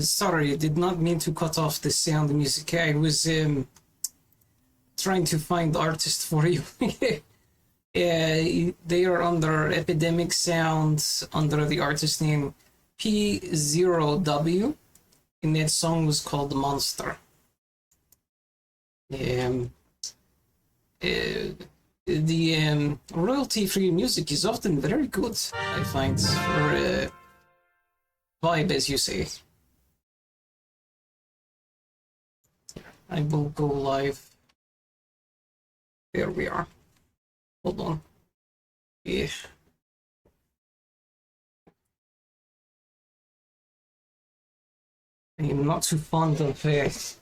Sorry, I did not mean to cut off the sound music. I was trying to find artists for you. They are under Epidemic Sound under the artist name P0W, and that song was called Monster. The royalty-free music is often very good, I find, for vibe, as you say. I will go live. There we are. Hold on. Yeah. I am not too fond of headset.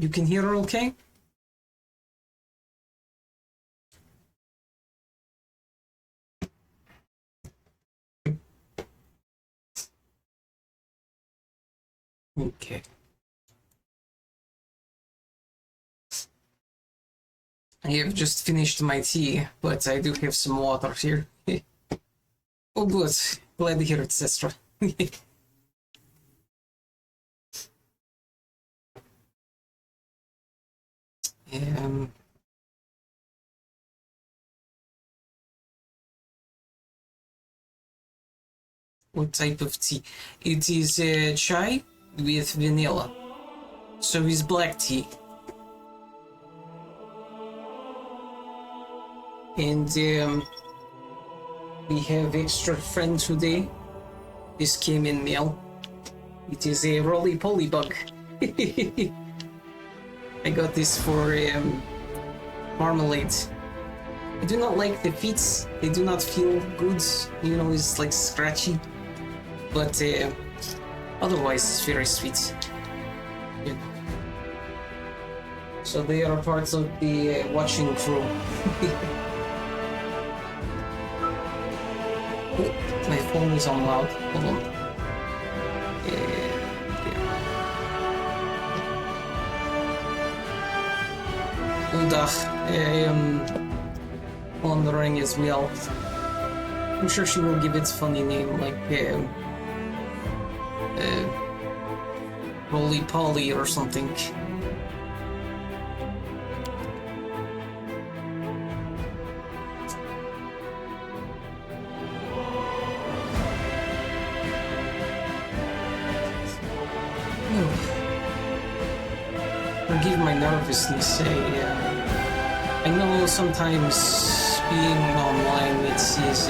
You can hear her okay? Okay. I have just finished my tea, but I do have some water here. Oh good, glad to hear it, Sestra. What type of tea? It is chai with vanilla. So it's black tea. And we have extra friend today. This came in mail. It is a roly-poly bug. I got this for marmalade. I do not like the feet. They do not feel good. You know, it's like scratchy. But otherwise, it's very sweet. Yeah. So they are part of the watching crew. Oh, my phone is on loud. Hold on. Dag, I am wondering as well. I'm sure she will give it a funny name like Roly Poly or something. Forgive my nervousness. I know sometimes being online it is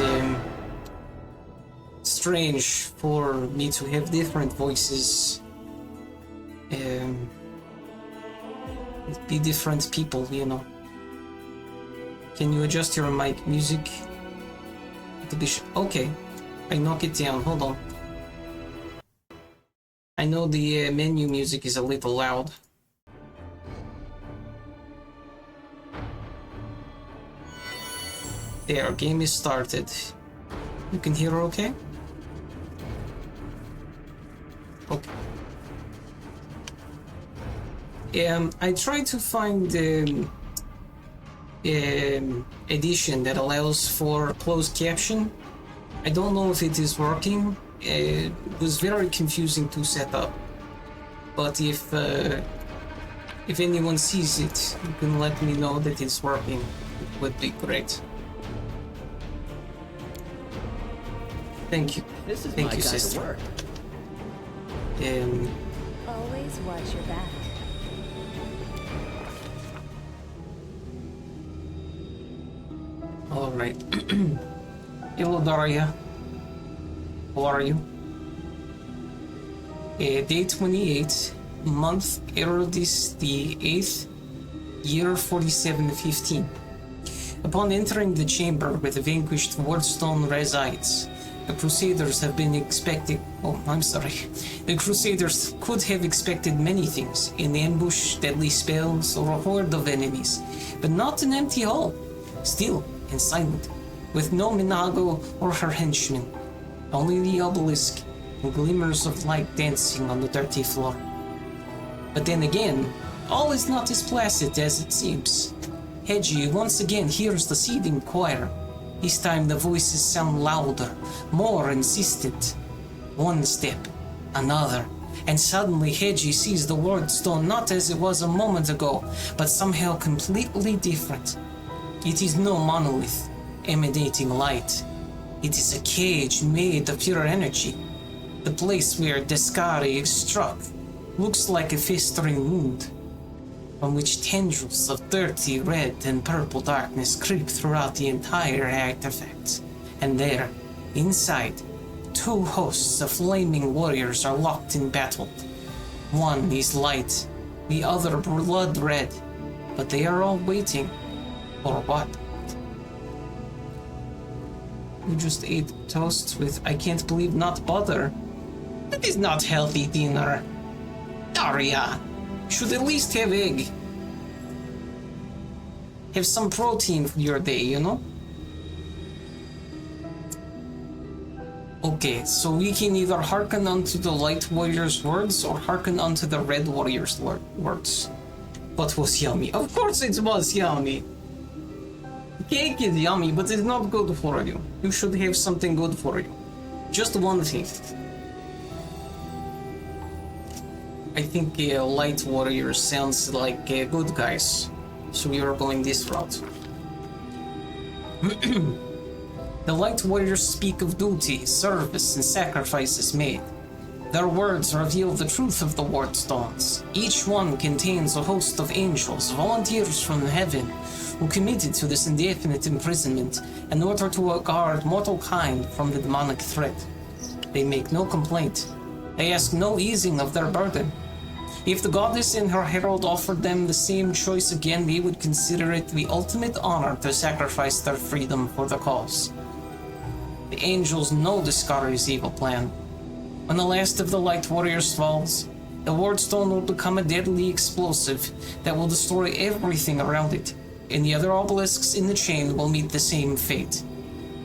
strange for me to have different voices. Be different people, you know. Can you adjust your mic music? Okay, I knock it down. Hold on. I know the menu music is a little loud. There, game is started. You can hear okay? Okay. I tried to find edition that allows for closed caption. I don't know if it is working. It was very confusing to set up. But if anyone sees it, you can let me know that it's working. It would be great. Thank you. This is Thank my you, kind sister. of work. Always watch your back. All right. Hello, Daria. How are you? Day 28, month Erodis the 8th, year 4715. Upon entering the chamber where the vanquished Wardstone resides, the Crusaders have been expecting... Oh, I'm sorry. The Crusaders could have expected many things. An ambush, deadly spells, or a horde of enemies. But not an empty hall. Still and silent, with no Minago or her henchmen. Only the obelisk and glimmers of light dancing on the dirty floor. But then again, all is not as placid as it seems. Hedgie once again hears the seething choir. This time the voices sound louder, more insistent. One step, another, and suddenly Hedgie sees the word stone not as it was a moment ago, but somehow completely different. It is no monolith, emanating light. It is a cage made of pure energy. The place where Descari struck looks like a festering wound, from which tendrils of dirty red and purple darkness creep throughout the entire artifact. And there, inside, two hosts of flaming warriors are locked in battle. One is light, the other blood red, but they are all waiting. For what? You just ate toast with, I can't believe, not butter. That is not healthy dinner. Daria, should at least have egg. Have some protein for your day, you know? Okay, so we can either hearken unto the Light Warrior's words or hearken unto the Red Warrior's words. What was yummy? Of course it was yummy! Cake is yummy, but it's not good for you. You should have something good for you. Just one thing. I think Light Warrior sounds like good guys, so we are going this route. The Light Warriors speak of duty, service, and sacrifices made. Their words reveal the truth of the Ward Stones. Each one contains a host of angels, volunteers from heaven, who committed to this indefinite imprisonment in order to guard mortal kind from the demonic threat. They make no complaint. They ask no easing of their burden. If the goddess and her herald offered them the same choice again, they would consider it the ultimate honor to sacrifice their freedom for the cause. The angels know Discari's evil plan. When the last of the Light Warriors falls, the Wardstone will become a deadly explosive that will destroy everything around it, and the other obelisks in the chain will meet the same fate.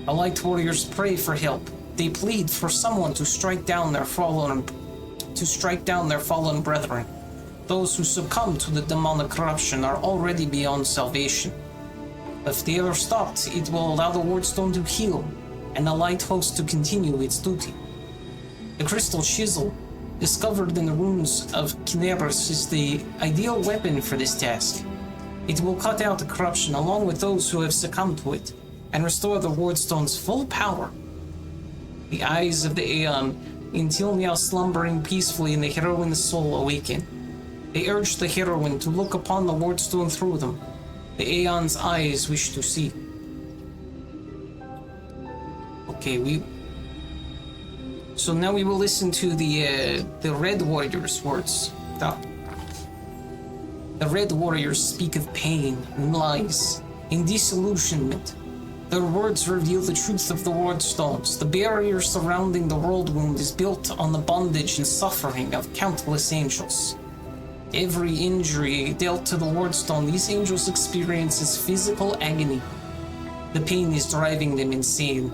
The Light Warriors pray for help. They plead for someone to strike down their fallen brethren. Those who succumb to the demonic corruption are already beyond salvation. If they are stopped, it will allow the Wardstone to heal, and the Light Host to continue its duty. The crystal chisel, discovered in the ruins of Kinebris, is the ideal weapon for this task. It will cut out the corruption along with those who have succumbed to it, and restore the Wardstone's full power. The eyes of the Aeon, until now slumbering peacefully in the heroine's soul, awaken. They urge the heroine to look upon the Wardstone through them. The Aeon's eyes wish to see. Okay, so now we will listen to the Red Warriors' words. The Red Warriors speak of pain and lies and disillusionment. Their words reveal the truth of the Wardstones. The barrier surrounding the world wound is built on the bondage and suffering of countless angels. Every injury dealt to the Wardstone, these angels experience as physical agony. The pain is driving them insane.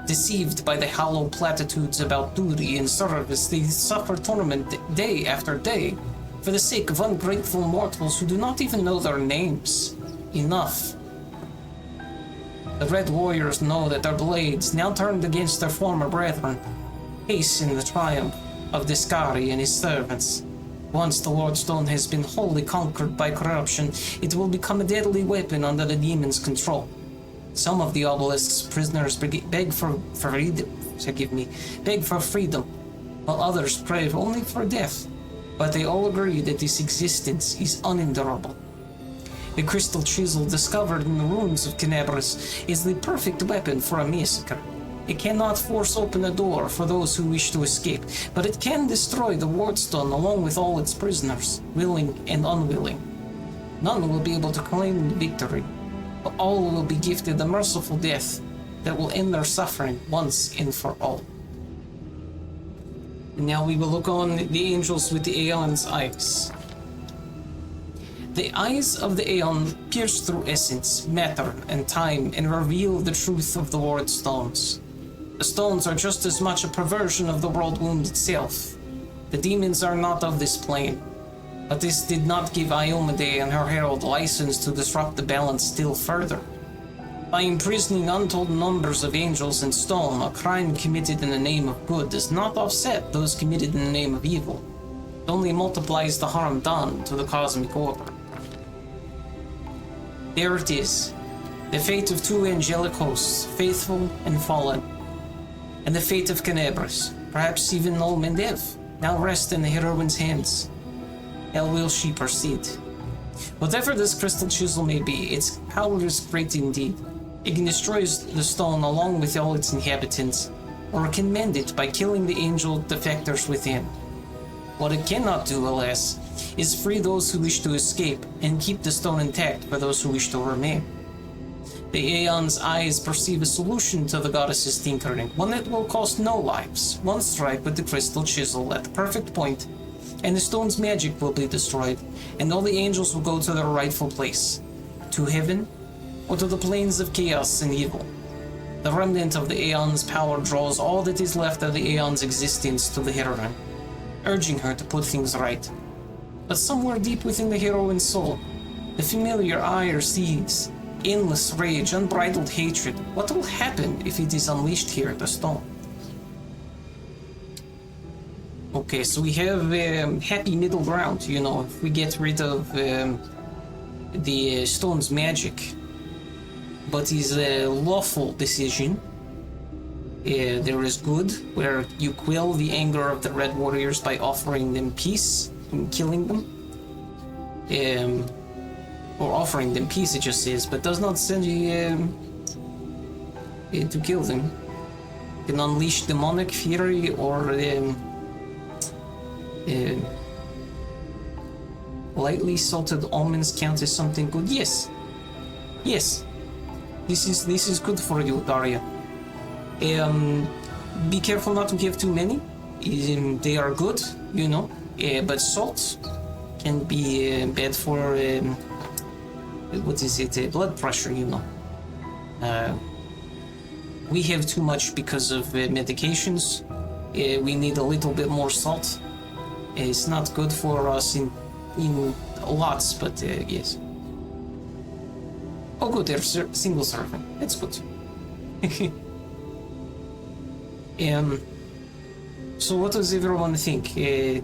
Deceived by the hollow platitudes about duty and service, they suffer torment day after day for the sake of ungrateful mortals who do not even know their names. Enough. The Red Warriors know that their blades, now turned against their former brethren, hasten the triumph of Discari and his servants. Once the Wardstone has been wholly conquered by corruption, it will become a deadly weapon under the demon's control. Some of the obelisk's prisoners beg for freedom, while others pray only for death. But they all agree that this existence is unendurable. The crystal chisel discovered in the ruins of Kinebris is the perfect weapon for a massacre. It cannot force open a door for those who wish to escape, but it can destroy the Wardstone along with all its prisoners, willing and unwilling. None will be able to claim victory, but all will be gifted a merciful death that will end their suffering once and for all. And now we will look on the angels with the Aeon's eyes. The eyes of the Aeon pierce through essence, matter, and time and reveal the truth of the Wardstones. The stones are just as much a perversion of the world wound itself. The demons are not of this plane, but this did not give Iomade and her herald license to disrupt the balance still further. By imprisoning untold numbers of angels in stone, a crime committed in the name of good does not offset those committed in the name of evil. It only multiplies the harm done to the cosmic order. There it is, the fate of two angelic hosts, faithful and fallen, and the fate of Canebras, perhaps even Olmendev, now rest in the heroine's hands. How will she proceed? Whatever this crystal chisel may be, its power is great indeed. It can destroy the stone along with all its inhabitants, or it can mend it by killing the angel defectors within. What it cannot do, alas, is free those who wish to escape and keep the stone intact for those who wish to remain. The Aeon's eyes perceive a solution to the goddess's tinkering, one that will cost no lives. One strike with the crystal chisel at the perfect point, and the stone's magic will be destroyed, and all the angels will go to their rightful place, to heaven, or to the plains of chaos and evil. The remnant of the Aeon's power draws all that is left of the Aeon's existence to the heroine, urging her to put things right. But somewhere deep within the heroine's soul, the familiar ire sees endless rage, unbridled hatred. What will happen if it is unleashed here at the stone? Okay, so we have happy middle ground, you know, if we get rid of the stone's magic. But is a lawful decision. There is good, where you quell the anger of the Red Warriors by offering them peace and killing them. Or offering them peace, it just says, but does not send you to kill them. You can unleash demonic fury or lightly salted almonds count as something good. Yes, yes, this is good for you, Daria. Be careful not to give too many. They are good, you know, but salt can be bad for what is it? Blood pressure, you know. We have too much because of medications. We need a little bit more salt. It's not good for us in lots, but yes. Oh, good, they're single serving. That's good. So what does everyone think? Do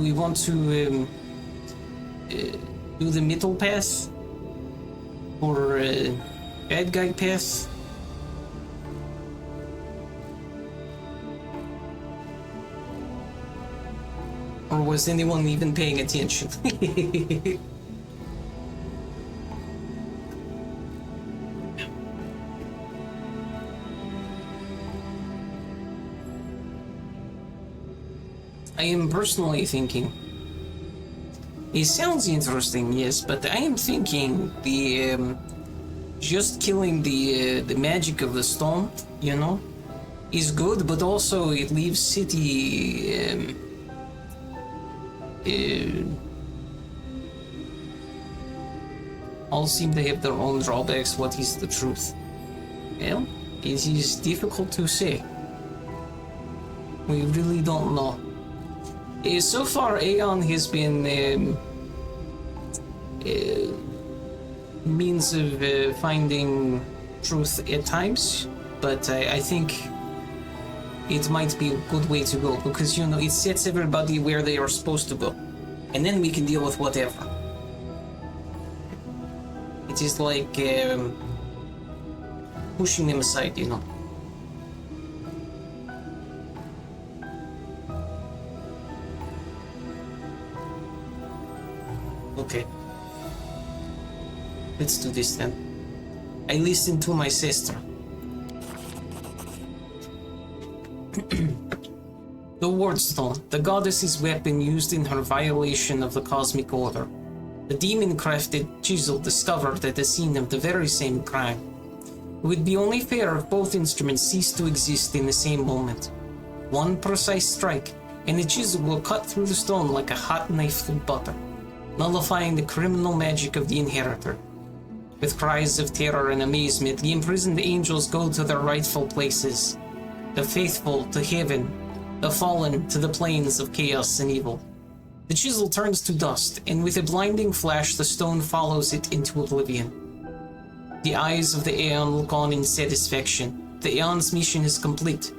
we want to do the middle path? Or bad guy path? Or was anyone even paying attention? I am personally thinking, it sounds interesting, yes, but I am thinking the just killing the magic of the stone, you know, is good, but also it leaves city all seem to have their own drawbacks. What is the truth? Well, it is difficult to say. We really don't know. So far, Aeon has been means of finding truth at times, but I think it might be a good way to go, because, you know, it sets everybody where they are supposed to go, and then we can deal with whatever. It is like pushing them aside, you know. Okay. Let's do this then. I listened to my sister. The Wardstone, the goddess's weapon used in her violation of the cosmic order. The demon-crafted chisel discovered at the scene of the very same crime. It would be only fair if both instruments ceased to exist in the same moment. One precise strike, and the chisel will cut through the stone like a hot knife through butter, nullifying the criminal magic of the inheritor. With cries of terror and amazement, the imprisoned angels go to their rightful places. The faithful to heaven, the fallen to the plains of chaos and evil. The chisel turns to dust, and with a blinding flash, the stone follows it into oblivion. The eyes of the Aeon look on in satisfaction. The Aeon's mission is complete,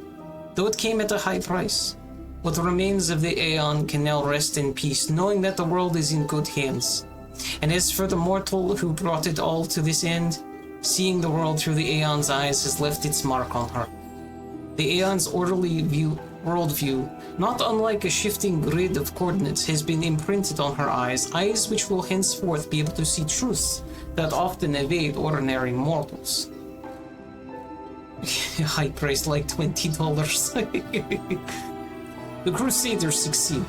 though it came at a high price. What remains of the Aeon can now rest in peace, knowing that the world is in good hands. And as for the mortal who brought it all to this end, seeing the world through the Aeon's eyes has left its mark on her. The Aeon's orderly worldview, not unlike a shifting grid of coordinates, has been imprinted on her eyes which will henceforth be able to see truths that often evade ordinary mortals. High price, like $20. The Crusaders succeed.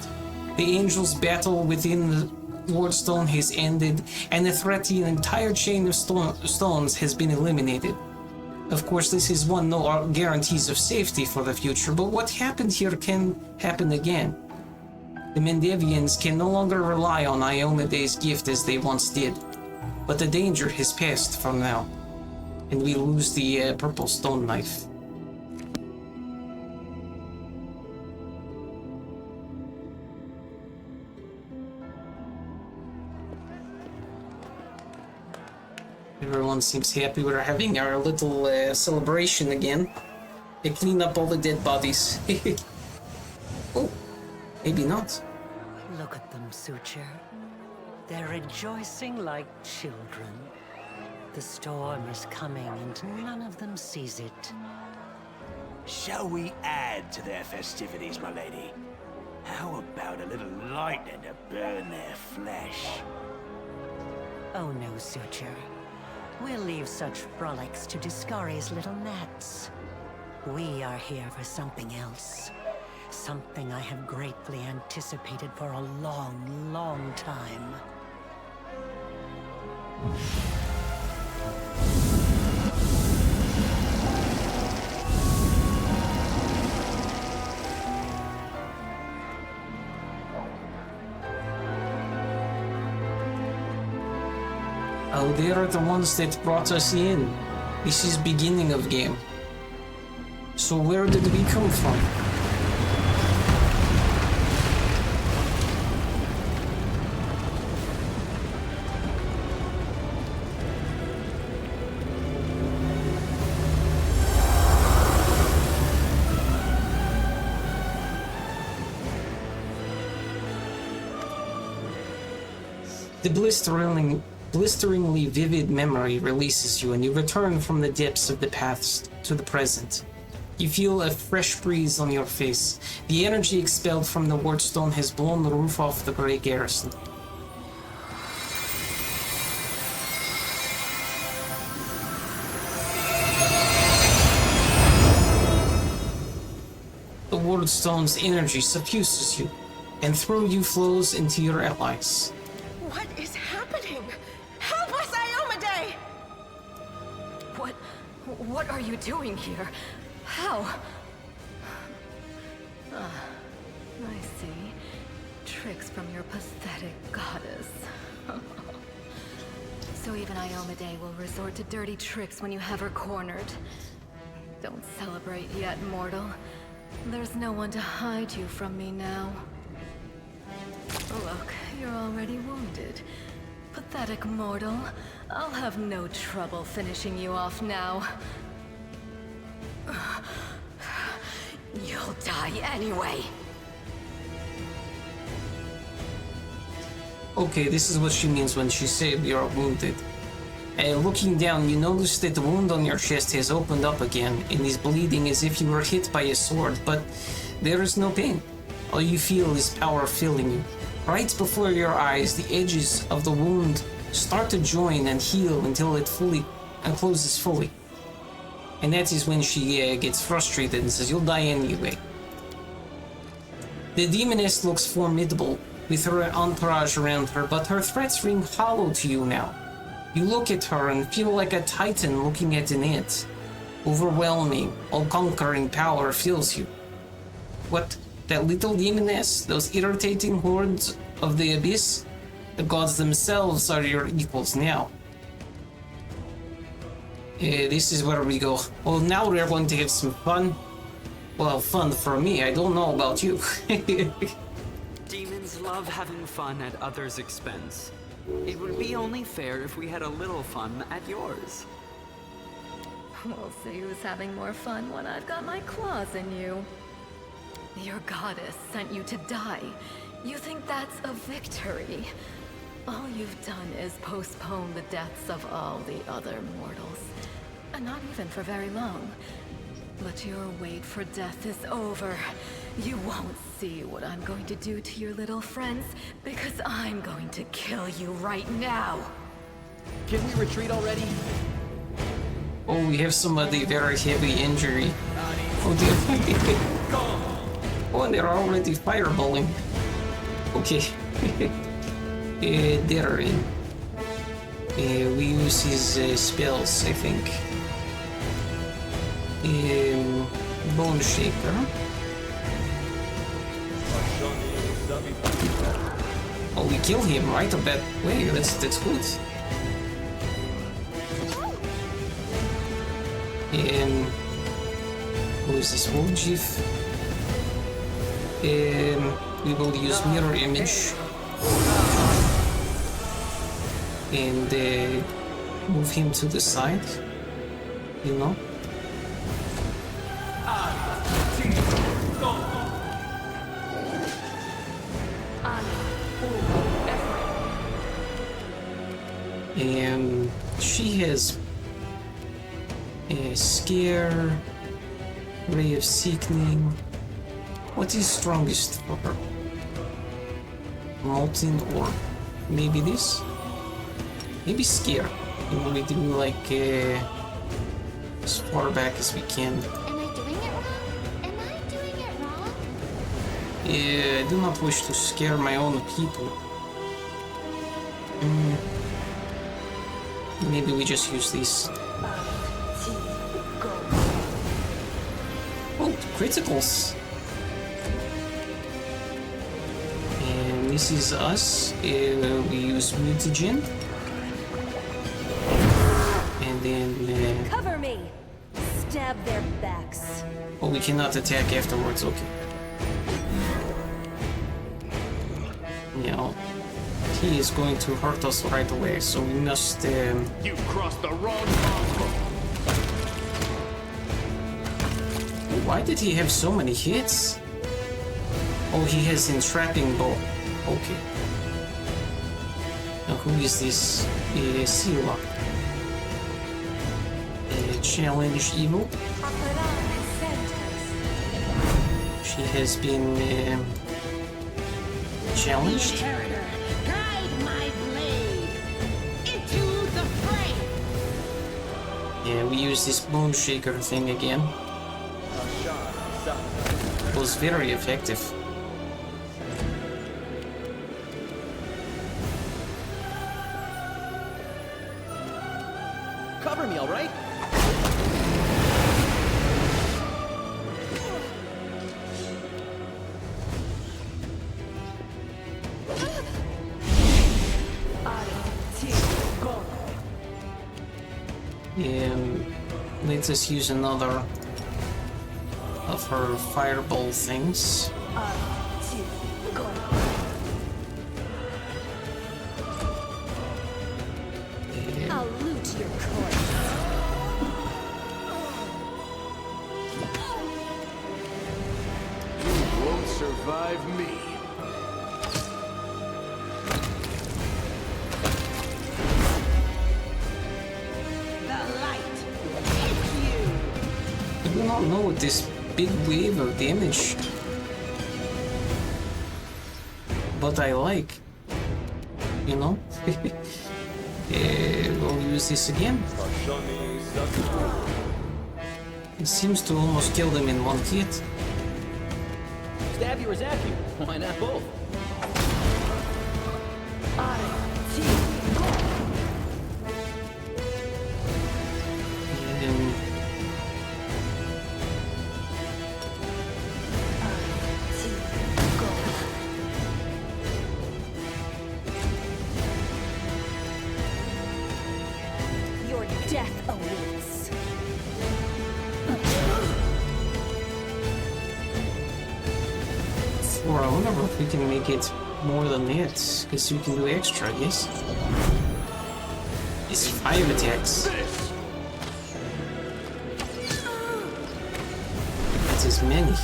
The angels' battle within the Wardstone has ended, and the threat to the entire chain of stones has been eliminated. Of course, this has won no guarantees of safety for the future, but what happened here can happen again. The Mendevians can no longer rely on Iomede's gift as they once did, but the danger has passed from now, and we lose the purple stone knife. Everyone seems happy. We're having our little celebration again. They clean up all the dead bodies. Oh, maybe not. Look at them, Suture. They're rejoicing like children. The storm is coming and none of them sees it. Shall we add to their festivities, my lady? How about a little lightning to burn their flesh? Oh no, Suture. We'll leave such frolics to Discari's little gnats. We are here for something else. Something I have greatly anticipated for a long, long time. Oh, they are the ones that brought us in. This is beginning of game. So where did we come from? The blisteringly vivid memory releases you, and you return from the depths of the past to the present. You feel a fresh breeze on your face. The energy expelled from the Wardstone has blown the roof off the Grey Garrison. The Wardstone's energy suffuses you, and through you flows into your allies. What is happening? Help us, Iomade! What are you doing here? How? I see. Tricks from your pathetic goddess. So even Iomade will resort to dirty tricks when you have her cornered. Don't celebrate yet, mortal. There's no one to hide you from me now. Look, you're already wounded. Pathetic mortal. I'll have no trouble finishing you off now. You'll die anyway. Okay, this is what she means when she said you're wounded. Looking down, you notice that the wound on your chest has opened up again and is bleeding as if you were hit by a sword, but there is no pain. All you feel is power filling you. Right before your eyes, the edges of the wound start to join and heal until it fully closes fully. And that is when she gets frustrated and says, "You'll die anyway." The demoness looks formidable with her entourage around her, but her threats ring hollow to you now. You look at her and feel like a titan looking at an ant. Overwhelming, all-conquering power fills you. What? That little demoness? Those irritating hordes of the abyss? The gods themselves are your equals now. This is where we go. Well, now we're going to have some fun. Well, fun for me. I don't know about you. Demons love having fun at others' expense. It would be only fair if we had a little fun at yours. We'll see who's having more fun when I've got my claws in you. Your goddess sent you to die. You think that's a victory? All you've done is postpone the deaths of all the other mortals. And not even for very long. But your wait for death is over. You won't see what I'm going to do to your little friends, because I'm going to kill you right now. Can we retreat already? Oh, we have somebody very heavy injury. Oh dear. Oh, and they're already fireballing. Okay. They're in. We use his spells, I think. Bone Shaker. Oh, we kill him right a bit. Wait, that's good. Who is this? Wojif? We will use mirror image and move him to the side, you know. She has a scare, ray of sickening. What is strongest for her? Molten or maybe this? Maybe scare. You know, we do like as far back as we can. Am I doing it wrong? Am I doing it wrong? I do not wish to scare my own people. Maybe we just use these. Oh, criticals! And this is us. We use mutagen. And then... Cover me! Stab their backs. Oh, we cannot attack afterwards, okay. Yeah, he is going to hurt us right away, so we must... You crossed the wrong mongrel. Why did he have so many hits? Oh, he has entrapping bow. Okay. Now who is this? Sila. Challenge evil. She has been challenged. Guide my blade into the fray. Yeah, we use this bone shaker thing again. It was very effective. Cover me, all right? Let us use another of her fireball things. I'll loot your corpse. You won't survive me. I do not know this big wave of damage, but I like, you know. We'll use this again. It seems to almost kill them in one hit. Stab you or zap you? Why not both? And Your death awaits. or I wonder if we can make it more than that, because we can do extra, yes? It's 5 attacks. not as many.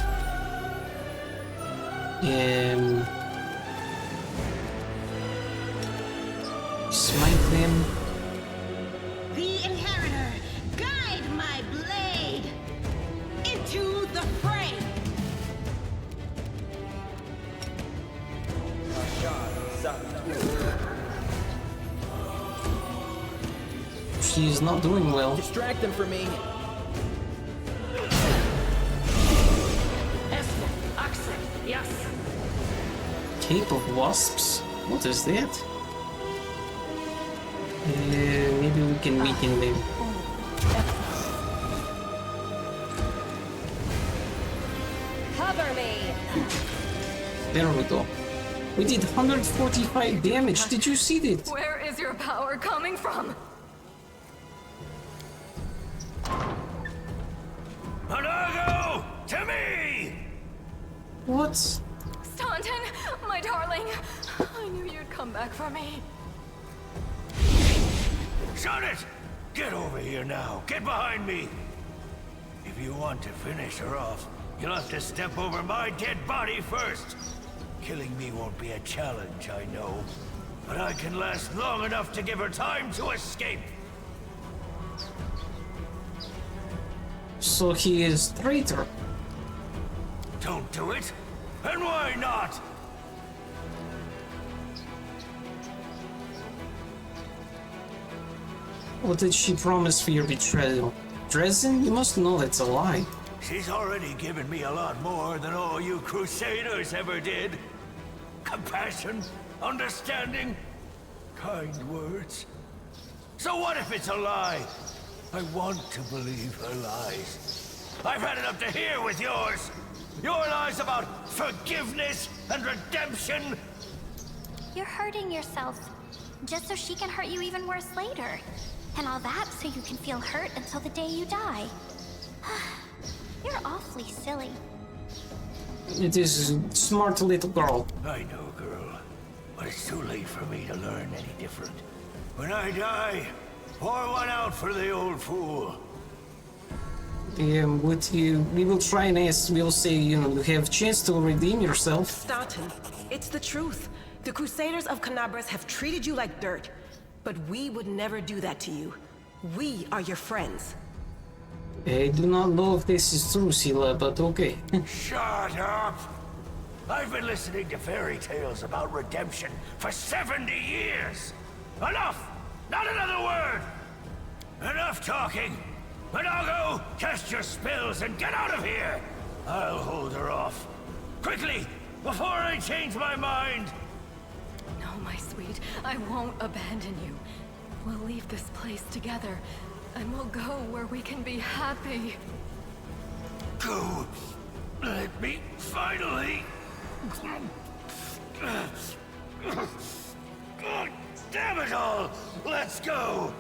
Smite them. The Inheritor, guide my blade into the fray. She is not doing well. Distract them for me. Yes. Cape of Wasps? What is that? Maybe we can weaken them. Cover me. There we go. We did 145 damage. Did you see that? Where is your power coming from? Monago! To me! What? Staunton, my darling. I knew you'd come back for me. Shut it! Get over here now. Get behind me. If you want to finish her off, you'll have to step over my dead body first. Killing me won't be a challenge, I know. But I can last long enough to give her time to escape. So he is traitor. Don't do it. And why not? What did she promise for your betrayal? Dresden? You must know that's a lie. She's already given me a lot more than all you Crusaders ever did. Compassion, understanding, kind words. So what if it's a lie? I want to believe her lies. I've had it up to here with yours. Your lies about forgiveness and redemption. You're hurting yourself, just so she can hurt you even worse later. And all that so you can feel hurt until the day you die. You're awfully silly. It is a smart little girl. I know, girl. But it's too late for me to learn any different. When I die, pour one out for the old fool. We will try and ask, we'll say, you know, you have a chance to redeem yourself. Staunton, it's the truth. The Crusaders of Canabras have treated you like dirt. But we would never do that to you. We are your friends. I do not know if this is true, Sila, but okay. Shut up! I've been listening to fairy tales about redemption for 70 years! Enough! Not another word! Enough talking! Monago, cast your spells and get out of here! I'll hold her off. Quickly, before I change my mind! No, my sweet, I won't abandon you. We'll leave this place together, and we'll go where we can be happy. Go! Let me finally... God damn it all! Let's go!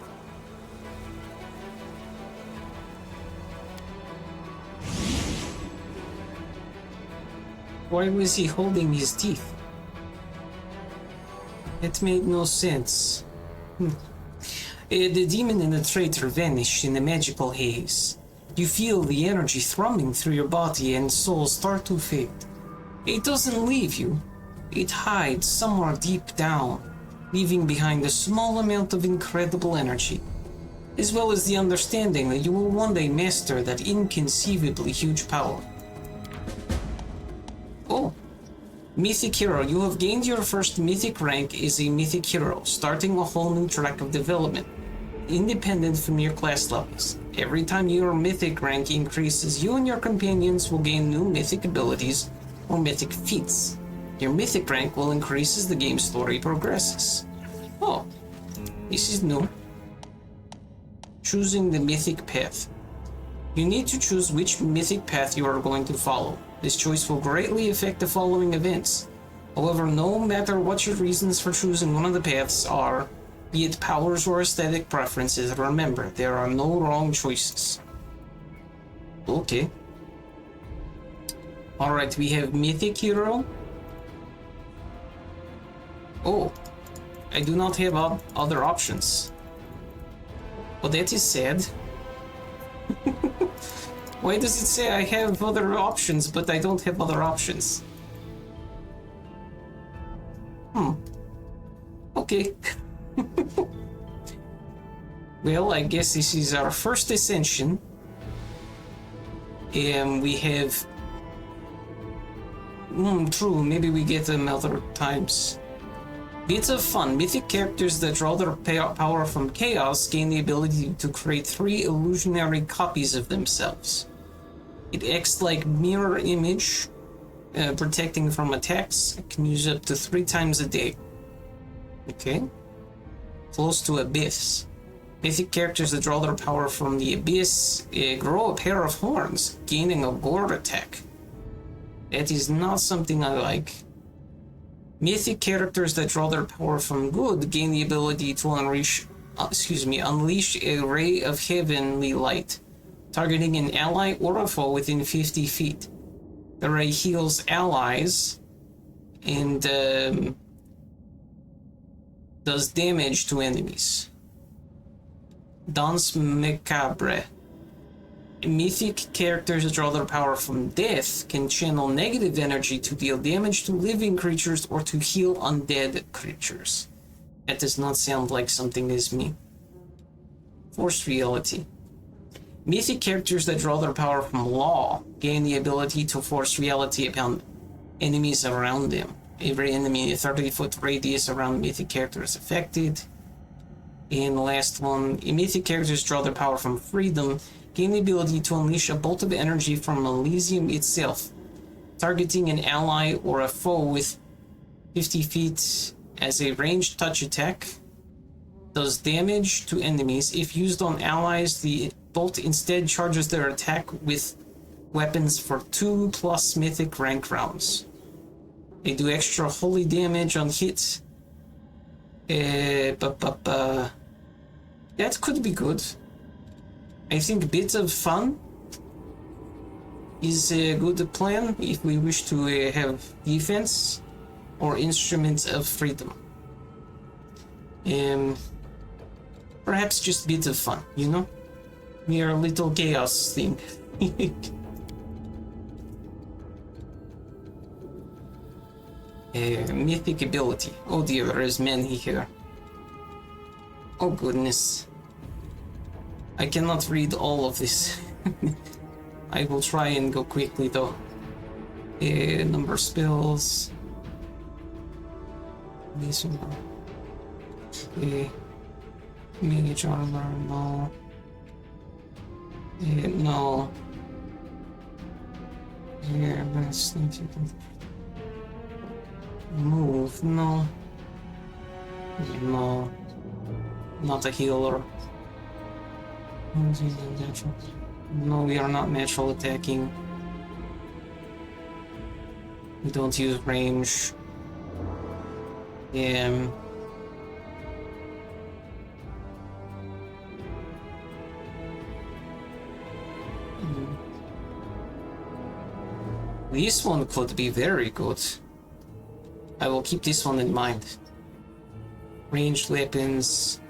Why was he holding his teeth? It made no sense. The demon and the traitor vanish in the magical haze. You feel the energy thrumming through your body and soul start to fade. It doesn't leave you. It hides somewhere deep down, leaving behind a small amount of incredible energy, as well as the understanding that you will one day master that inconceivably huge power. Oh. Mythic Hero. You have gained your first Mythic rank as a Mythic Hero, starting a whole new track of development, independent from your class levels. Every time your Mythic rank increases, you and your companions will gain new Mythic abilities or Mythic feats. Your Mythic rank will increase as the game story progresses. Oh, this is new. Choosing the Mythic path. You need to choose which Mythic path you are going to follow. This choice will greatly affect the following events. However, no matter what your reasons for choosing one of the paths are, be it powers or aesthetic preferences, remember, there are no wrong choices. Okay. Alright, we have Mythic Hero. Oh, I do not have other options. Well, that is sad. Why does it say I have other options, but I don't have other options? Okay. Well, I guess this is our first ascension. And we have... true, maybe we get them other times. Bits of fun. Mythic characters that draw their power from chaos gain the ability to create 3 illusionary copies of themselves. It acts like mirror image, protecting from attacks. It can use up to 3 times a day. Okay. Close to Abyss. Mythic characters that draw their power from the Abyss grow a pair of horns, gaining a gore attack. That is not something I like. Mythic characters that draw their power from good gain the ability to unleash a ray of heavenly light, targeting an ally or a foe within 50 feet. The ray heals allies and does damage to enemies. Danse Macabre. Mythic characters that draw their power from death can channel negative energy to deal damage to living creatures or to heal undead creatures. That does not sound like something is me. Forced reality. Mythic characters that draw their power from law gain the ability to force reality upon enemies around them. Every enemy in a 30-foot radius around mythic character is affected. And the last one, mythic characters draw their power from freedom, gain the ability to unleash a bolt of energy from Elysium itself, targeting an ally or a foe with 50 feet as a ranged touch attack. Does damage to enemies. If used on allies, the bolt instead charges their attack with weapons for 2+ mythic rank rounds. They do extra holy damage on hits. That could be good. I think bits of fun is a good plan if we wish to have defense or instruments of freedom. Perhaps just bits of fun, you know? We are a little chaos thing. Mythic ability. Oh dear, there is many here. Oh goodness. I cannot read all of this. I will try and go quickly though. Number spells. This one. Mage armor, no. No. Yeah, that's move, no. No. Not a healer. No, we are not natural attacking. We don't use range. This one could be very good. I will keep this one in mind. Ranged weapons.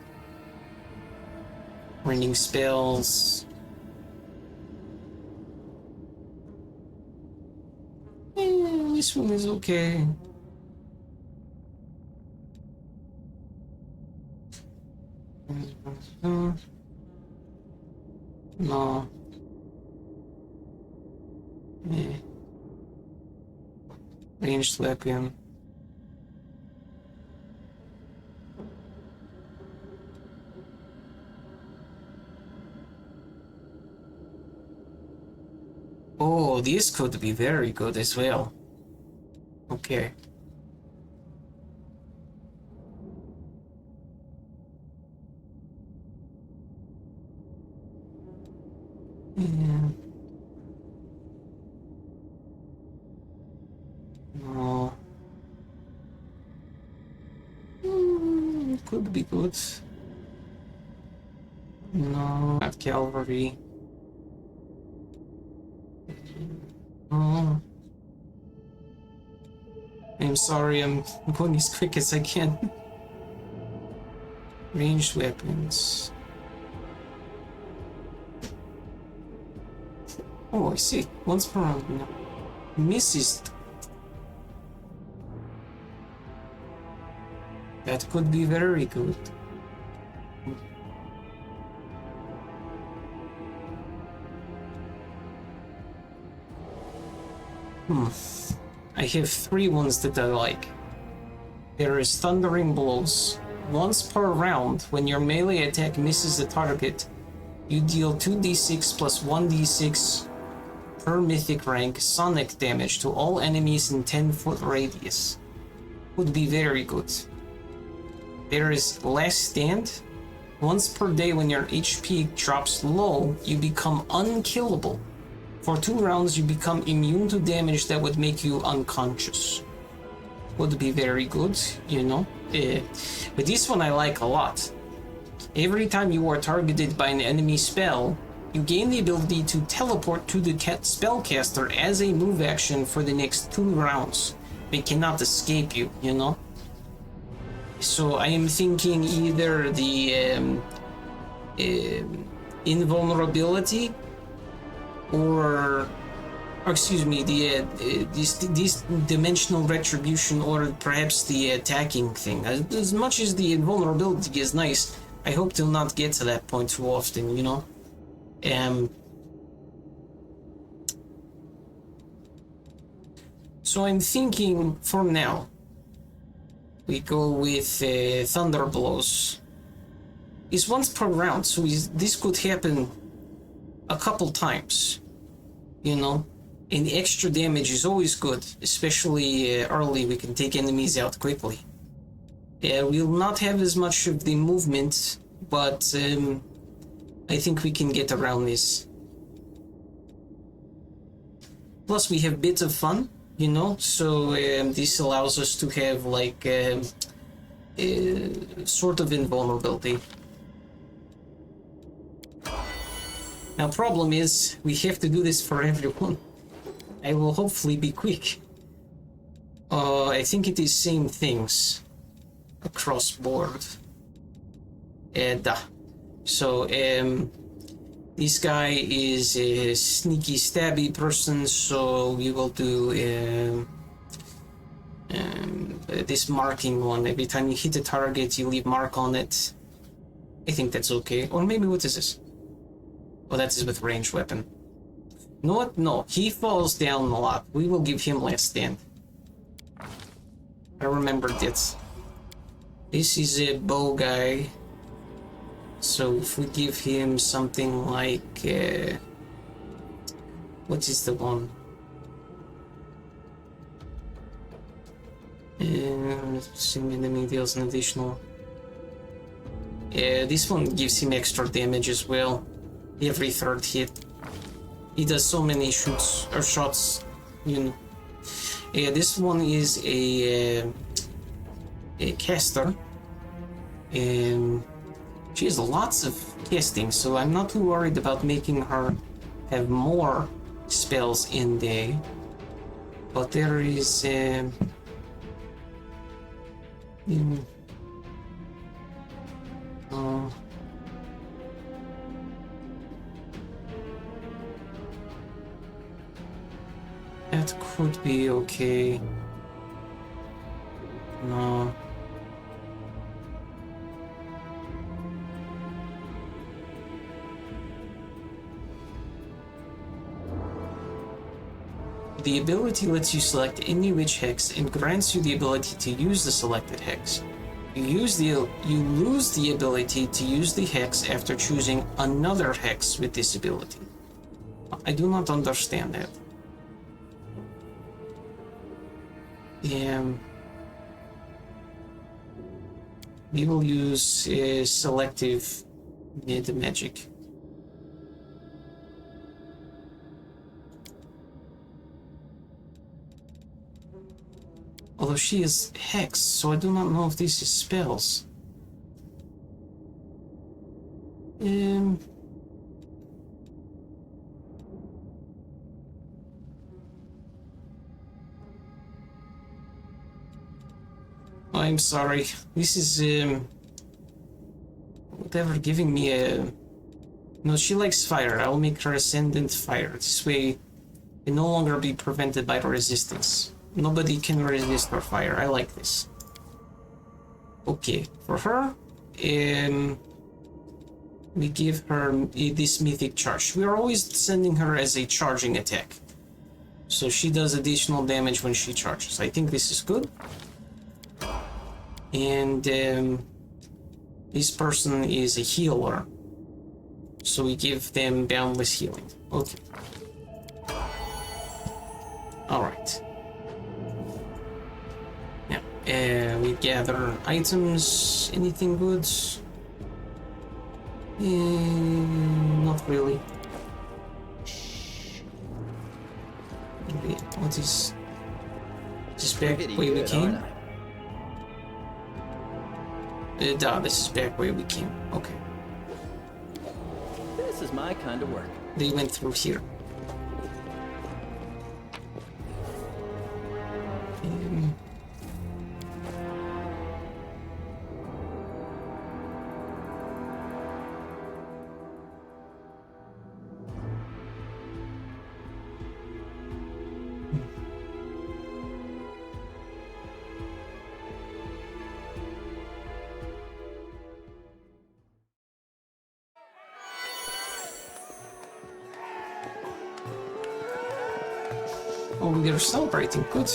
Raining spells. This one is okay. No. Ranged weapon. Oh, this could be very good as well. Okay. Yeah. No. It could be good. No, not cavalry. Oh. I'm sorry, I'm going as quick as I can. Ranged weapons. Oh, I see. Once per round. No. Misses. That could be very good. I have 3 ones that I like. There is Thundering Blows. Once per round, when your melee attack misses the target, you deal 2d6 plus 1d6 per mythic rank sonic damage to all enemies in 10-foot radius. Would be very good. There is Last Stand. Once per day when your HP drops low, you become unkillable. For 2 rounds, you become immune to damage that would make you unconscious. Would be very good, you know. But this one I like a lot. Every time you are targeted by an enemy spell, you gain the ability to teleport to the spellcaster as a move action for the next 2 rounds. They cannot escape you, you know. So I am thinking either the invulnerability or excuse me, this dimensional retribution, or perhaps the attacking thing. As much as the invulnerability is nice, I hope to not get to that point too often, you know. So I'm thinking for now we go with Thunder Blows. It's once per round, so this could happen a couple times, you know. And extra damage is always good, especially early. We can take enemies out quickly. We'll not have as much of the movement, but I think we can get around this. Plus, we have bits of fun, you know, so this allows us to have like sort of invulnerability. Now, problem is, we have to do this for everyone. I will hopefully be quick. I think it is same things across board. So, this guy is a sneaky stabby person, so we will do this marking one. Every time you hit a target, you leave mark on it. I think that's okay. Or maybe what is this? Oh, that is with ranged weapon. No, what? No, he falls down a lot. We will give him Last Stand. I remembered it. This is a bow guy. So if we give him something like... what is the one? Same enemy deals an additional... this one gives him extra damage as well. Every 3rd hit. He does so many shots, you know. This one is a caster. She has lots of casting, so I'm not too worried about making her have more spells in day. But there is that could be okay. No. The ability lets you select any witch hex and grants you the ability to use the selected hex. You lose the ability to use the hex after choosing another hex with this ability. I do not understand that. We will use selective magic. Although she is hex, so I do not know if this is spells. I'm sorry. This is whatever giving me a No, she likes fire. I will make her Ascendant Fire. This way, can no longer be prevented by the resistance. Nobody can resist her fire. I like this. Okay, for her, we give her this mythic charge. We are always sending her as a charging attack, so she does additional damage when she charges. I think this is good. And this person is a healer, so we give them boundless healing. Okay. All right. Now we gather items. Anything good? Not really. What is this back where we came? This is back where we came. Okay. This is my kind of work. They went through here. Oh, they're celebrating. Good.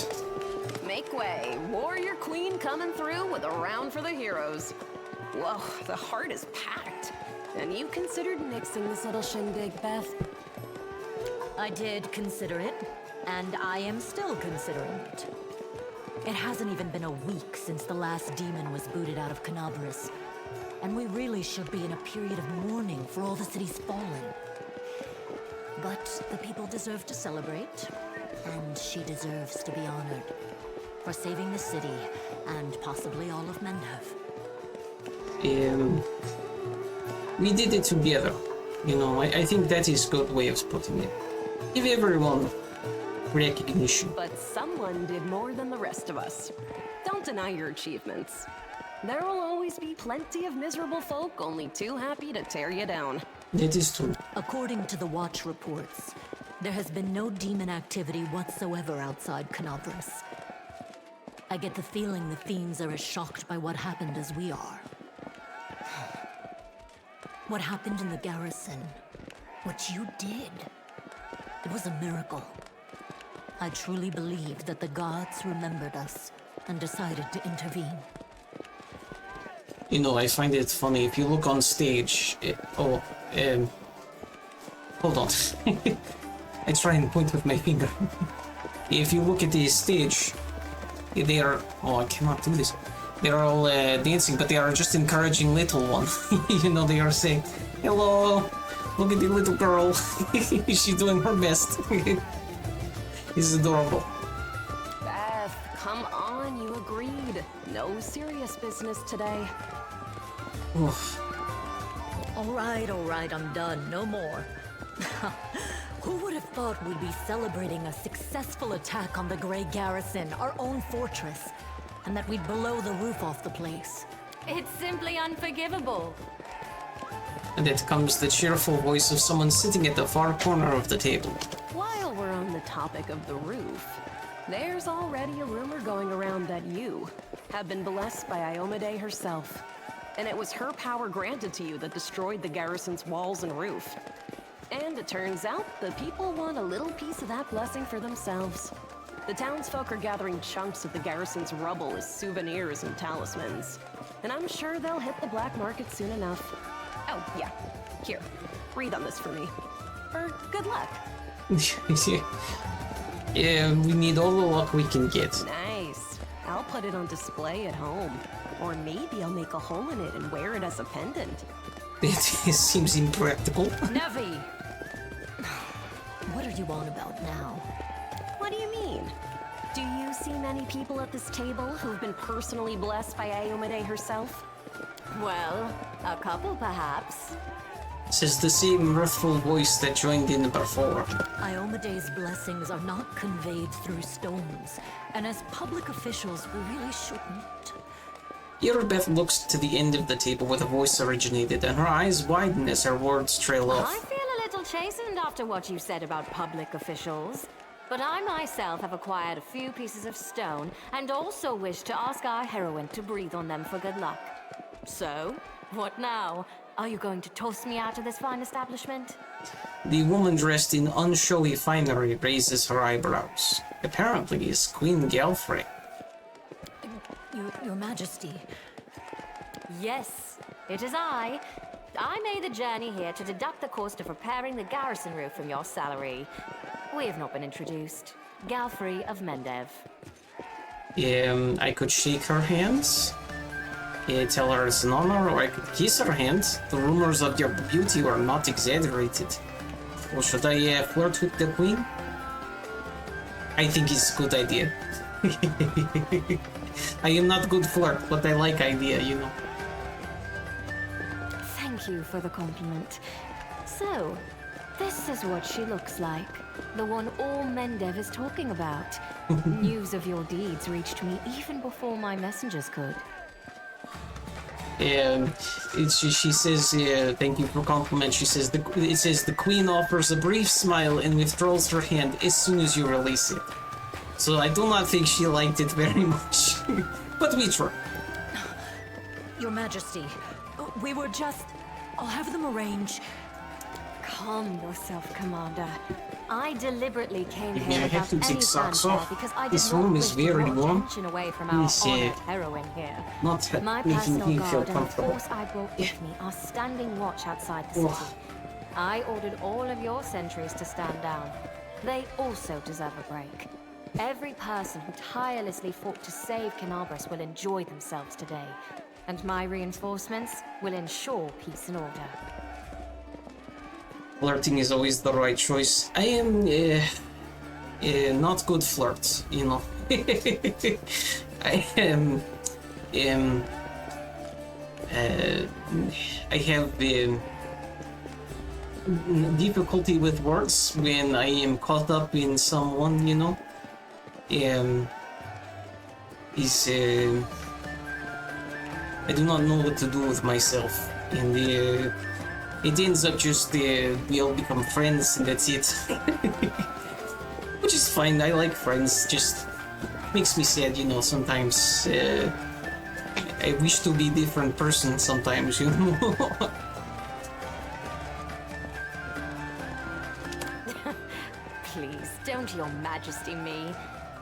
Make way. Warrior Queen coming through with a round for the heroes. Whoa, the heart is packed. And you considered nixing this little shindig, Beth? I did consider it, and I am still considering it. It hasn't even been a week since the last demon was booted out of Canabras, and we really should be in a period of mourning for all the city's fallen. But the people deserve to celebrate, and she deserves to be honored for saving the city and possibly all of Mendhov. We did it together. You know, I think that is a good way of putting it. Give everyone recognition. But someone did more than the rest of us. Don't deny your achievements. There will always be plenty of miserable folk only too happy to tear you down. That is true. According to the Watch reports, there has been no demon activity whatsoever outside Canabras. I get the feeling the fiends are as shocked by what happened as we are. What happened in the garrison, what you did, it was a miracle. I truly believe that the gods remembered us and decided to intervene. You know, I find it funny, if you look on stage, hold on. I try and point with my finger. If you look at the stage, they are, I cannot do this. They are all dancing, but they are just encouraging little one. You know, they are saying, hello, look at the little girl. She's doing her best. It's adorable. Beth, come on, you agreed. No serious business today. Oof. All right, I'm done. No more. Who would have thought we'd be celebrating a successful attack on the Grey Garrison, our own fortress, and that we'd blow the roof off the place? It's simply unforgivable. And then comes the cheerful voice of someone sitting at the far corner of the table. While we're on the topic of the roof, there's already a rumor going around that you have been blessed by Iomade herself. And it was her power granted to you that destroyed the garrison's walls and roof. And it turns out the people want a little piece of that blessing for themselves. The townsfolk are gathering chunks of the garrison's rubble as souvenirs and talismans. And I'm sure they'll hit the black market soon enough. Oh, yeah. Here, read on this for me. For good luck. Yeah, we need all the luck we can get. Nice. I'll put it on display at home. Or maybe I'll make a hole in it and wear it as a pendant. It seems impractical. Nevi! What are you on about now? What do you mean? Do you see many people at this table who've been personally blessed by Iomade herself? Well, a couple perhaps. Says the same mirthful voice that joined in before. Iomade's blessings are not conveyed through stones, and as public officials, we really shouldn't. Irabeth looks to the end of the table where the voice originated, and her eyes widen as her words trail I off. feel a little chastened after what you said about public officials. But I myself have acquired a few pieces of stone and also wish to ask our heroine to breathe on them for good luck. So, what now? Are you going to toss me out of this fine establishment? The woman dressed in unshowy finery raises her eyebrows. Apparently, it's Queen Galfrey. Your Majesty. Yes, it is I. I made the journey here to deduct the cost of repairing the garrison roof from your salary. We have not been introduced. Galfrey of Mendev. I could shake her hands, tell her it's an honor, or I could kiss her hand. The rumors of your beauty were not exaggerated. Or should I flirt with the queen? I think it's a good idea. I am not good flirt, but I like idea, you know. Thank you for the compliment. So, this is what she looks like. The one all Mendev is talking about. News of your deeds reached me even before my messengers could. She says, thank you for compliment. She says, it says the queen offers a brief smile and withdraws her hand as soon as you release it. So I do not think she liked it very much. But we try. Your Majesty, we were just... I'll have them arrange. Calm yourself, Commander. I deliberately came May here I have without to any take socks fanfare off? because I did This not room wish is to very draw warm. attention away from our Yes, honored heroine here. Not My making personal me guard feel and the comfortable. force I brought with me are standing watch outside the city. I ordered all of your sentries to stand down. They also deserve a break. Every person who tirelessly fought to save Canabras will enjoy themselves today, and my reinforcements will ensure peace and order. Flirting is always the right choice. I am not good flirt, you know. I am I have difficulty with words when I am caught up in someone, you know. I do not know what to do with myself, and it ends up just we all become friends and that's it. Which is fine. I like friends. Just makes me sad, you know. Sometimes I wish to be a different person. Sometimes, you know. Please, don't Your Majesty me.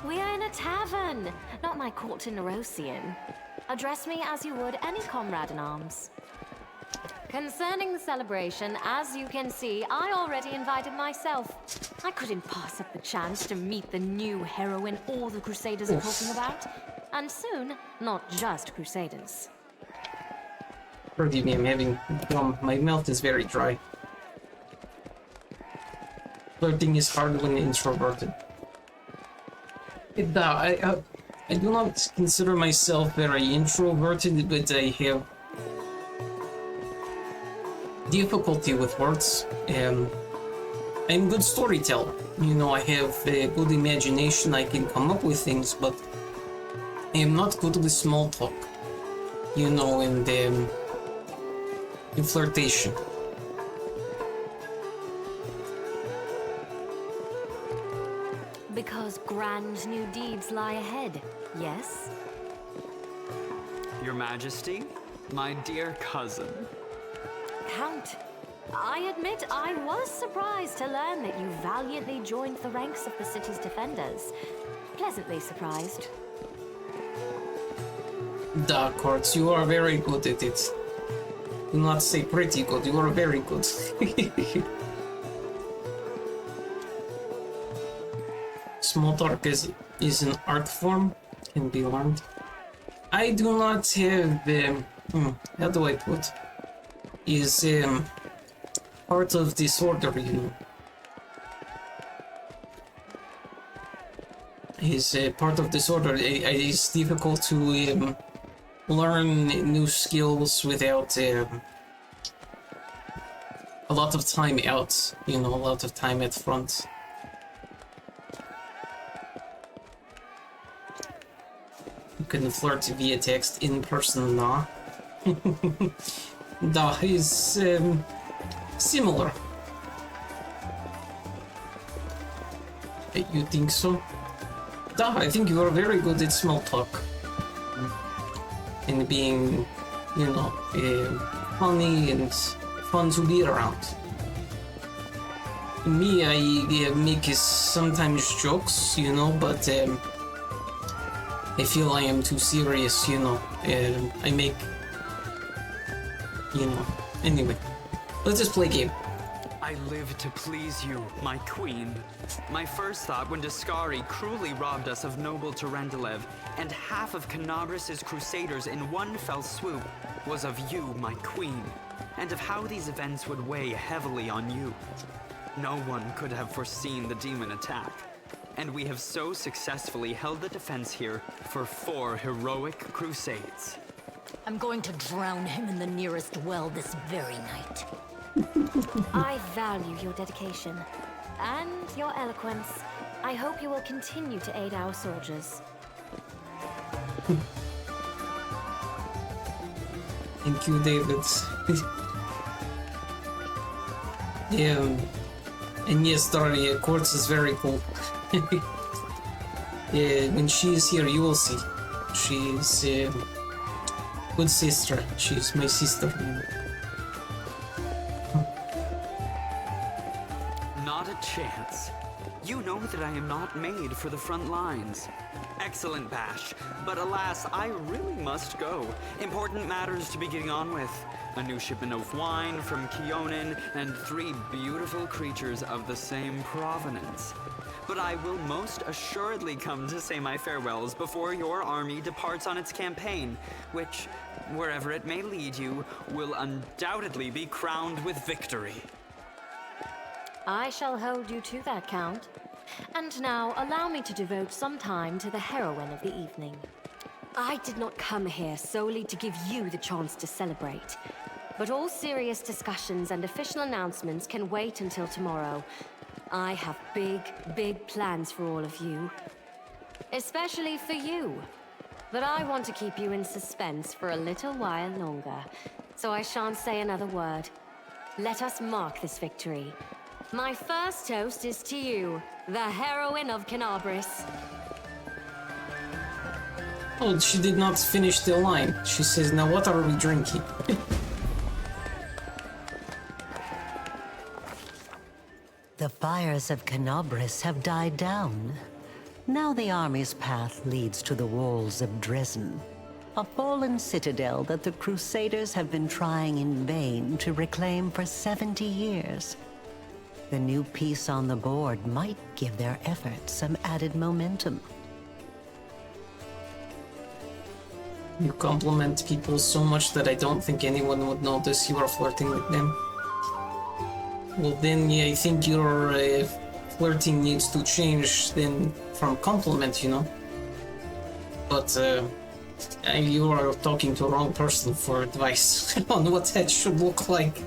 We are in a tavern, not my court in Nerosian. Address me as you would any comrade in arms. Concerning the celebration, as you can see, I already invited myself. I couldn't pass up the chance to meet the new heroine all the Crusaders are talking about. And soon, not just Crusaders. Forgive me, I'm having my mouth is very dry. Flirting is hard when introverted. I do not consider myself very introverted, but I have difficulty with words. I'm a good storyteller. You know, I have a good imagination. I can come up with things, but I am not good with small talk. You know, and in flirtation. Because grand new deeds lie ahead, yes? Your Majesty, my dear cousin. Count, I admit I was surprised to learn that you valiantly joined the ranks of the city's defenders. Pleasantly surprised. Dark Arts, you are very good at it. Do not say pretty good, you are very good. Small talk is an art form, can be learned. I do not have, how do I put, is part of disorder, you know. Is part of disorder. It's difficult to learn new skills without a lot of time out, you know, a lot of time at front. can flirt via text. In person, nah. Da is similar. You think so? Da, I think you are very good at small talk. And being, you know, funny and fun to be around. Me, I make sometimes jokes, you know, but I feel I am too serious, you know. I make, you know. Anyway, let's just play a game. I live to please you, my queen. My first thought when Discari cruelly robbed us of noble Tarendalev and half of Canabras' crusaders in one fell swoop was of you, my queen, and of how these events would weigh heavily on you. No one could have foreseen the demon attack, and we have so successfully held the defense here for 4 heroic crusades. I'm going to drown him in the nearest well this very night. I value your dedication and your eloquence. I hope you will continue to aid our soldiers. Thank you, David. Yeah, and yes, Daria, Quartz is very cool. Yeah, when she is here, you will see. She's a good sister. She's my sister. Not a chance. You know that I am not made for the front lines. Excellent, Bash, but alas, I really must go. Important matters to be getting on with. A new shipment of wine from Keonan, and 3 beautiful creatures of the same provenance. But I will most assuredly come to say my farewells before your army departs on its campaign, which, wherever it may lead you, will undoubtedly be crowned with victory. I shall hold you to that, Count. And now, allow me to devote some time to the heroine of the evening. I did not come here solely to give you the chance to celebrate. But all serious discussions and official announcements can wait until tomorrow. I have big plans for all of you. Especially for you. But I want to keep you in suspense for a little while longer. So I shan't say another word. Let us mark this victory. My first toast is to you, the heroine of Canabras. Oh, she did not finish the line. She says, now what are we drinking? The fires of Canabras have died down. Now the army's path leads to the walls of Dresden, a fallen citadel that the Crusaders have been trying in vain to reclaim for 70 years. The new piece on the board might give their efforts some added momentum. You compliment people so much that I don't think anyone would notice you are flirting with them. Well then, yeah, I think your flirting needs to change then from compliment, you know? But you are talking to the wrong person for advice on what that should look like.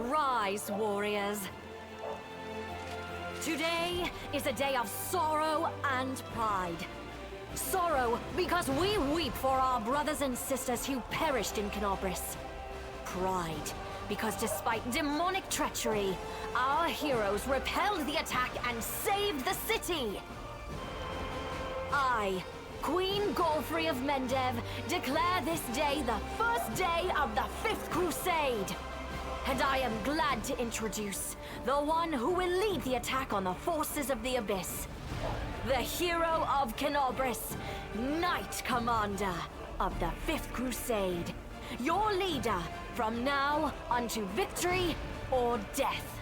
Rise, warriors. Today is a day of sorrow and pride. Sorrow because we weep for our brothers and sisters who perished in Canabras. Pride because despite demonic treachery, our heroes repelled the attack and saved the city. I, Queen Golfrey of Mendev, declare this day the first day of the 5th Crusade. and I am glad to introduce the one who will lead the attack on the forces of the Abyss. The hero of Canobris, Knight Commander of the 5th Crusade. Your leader from now unto victory or death.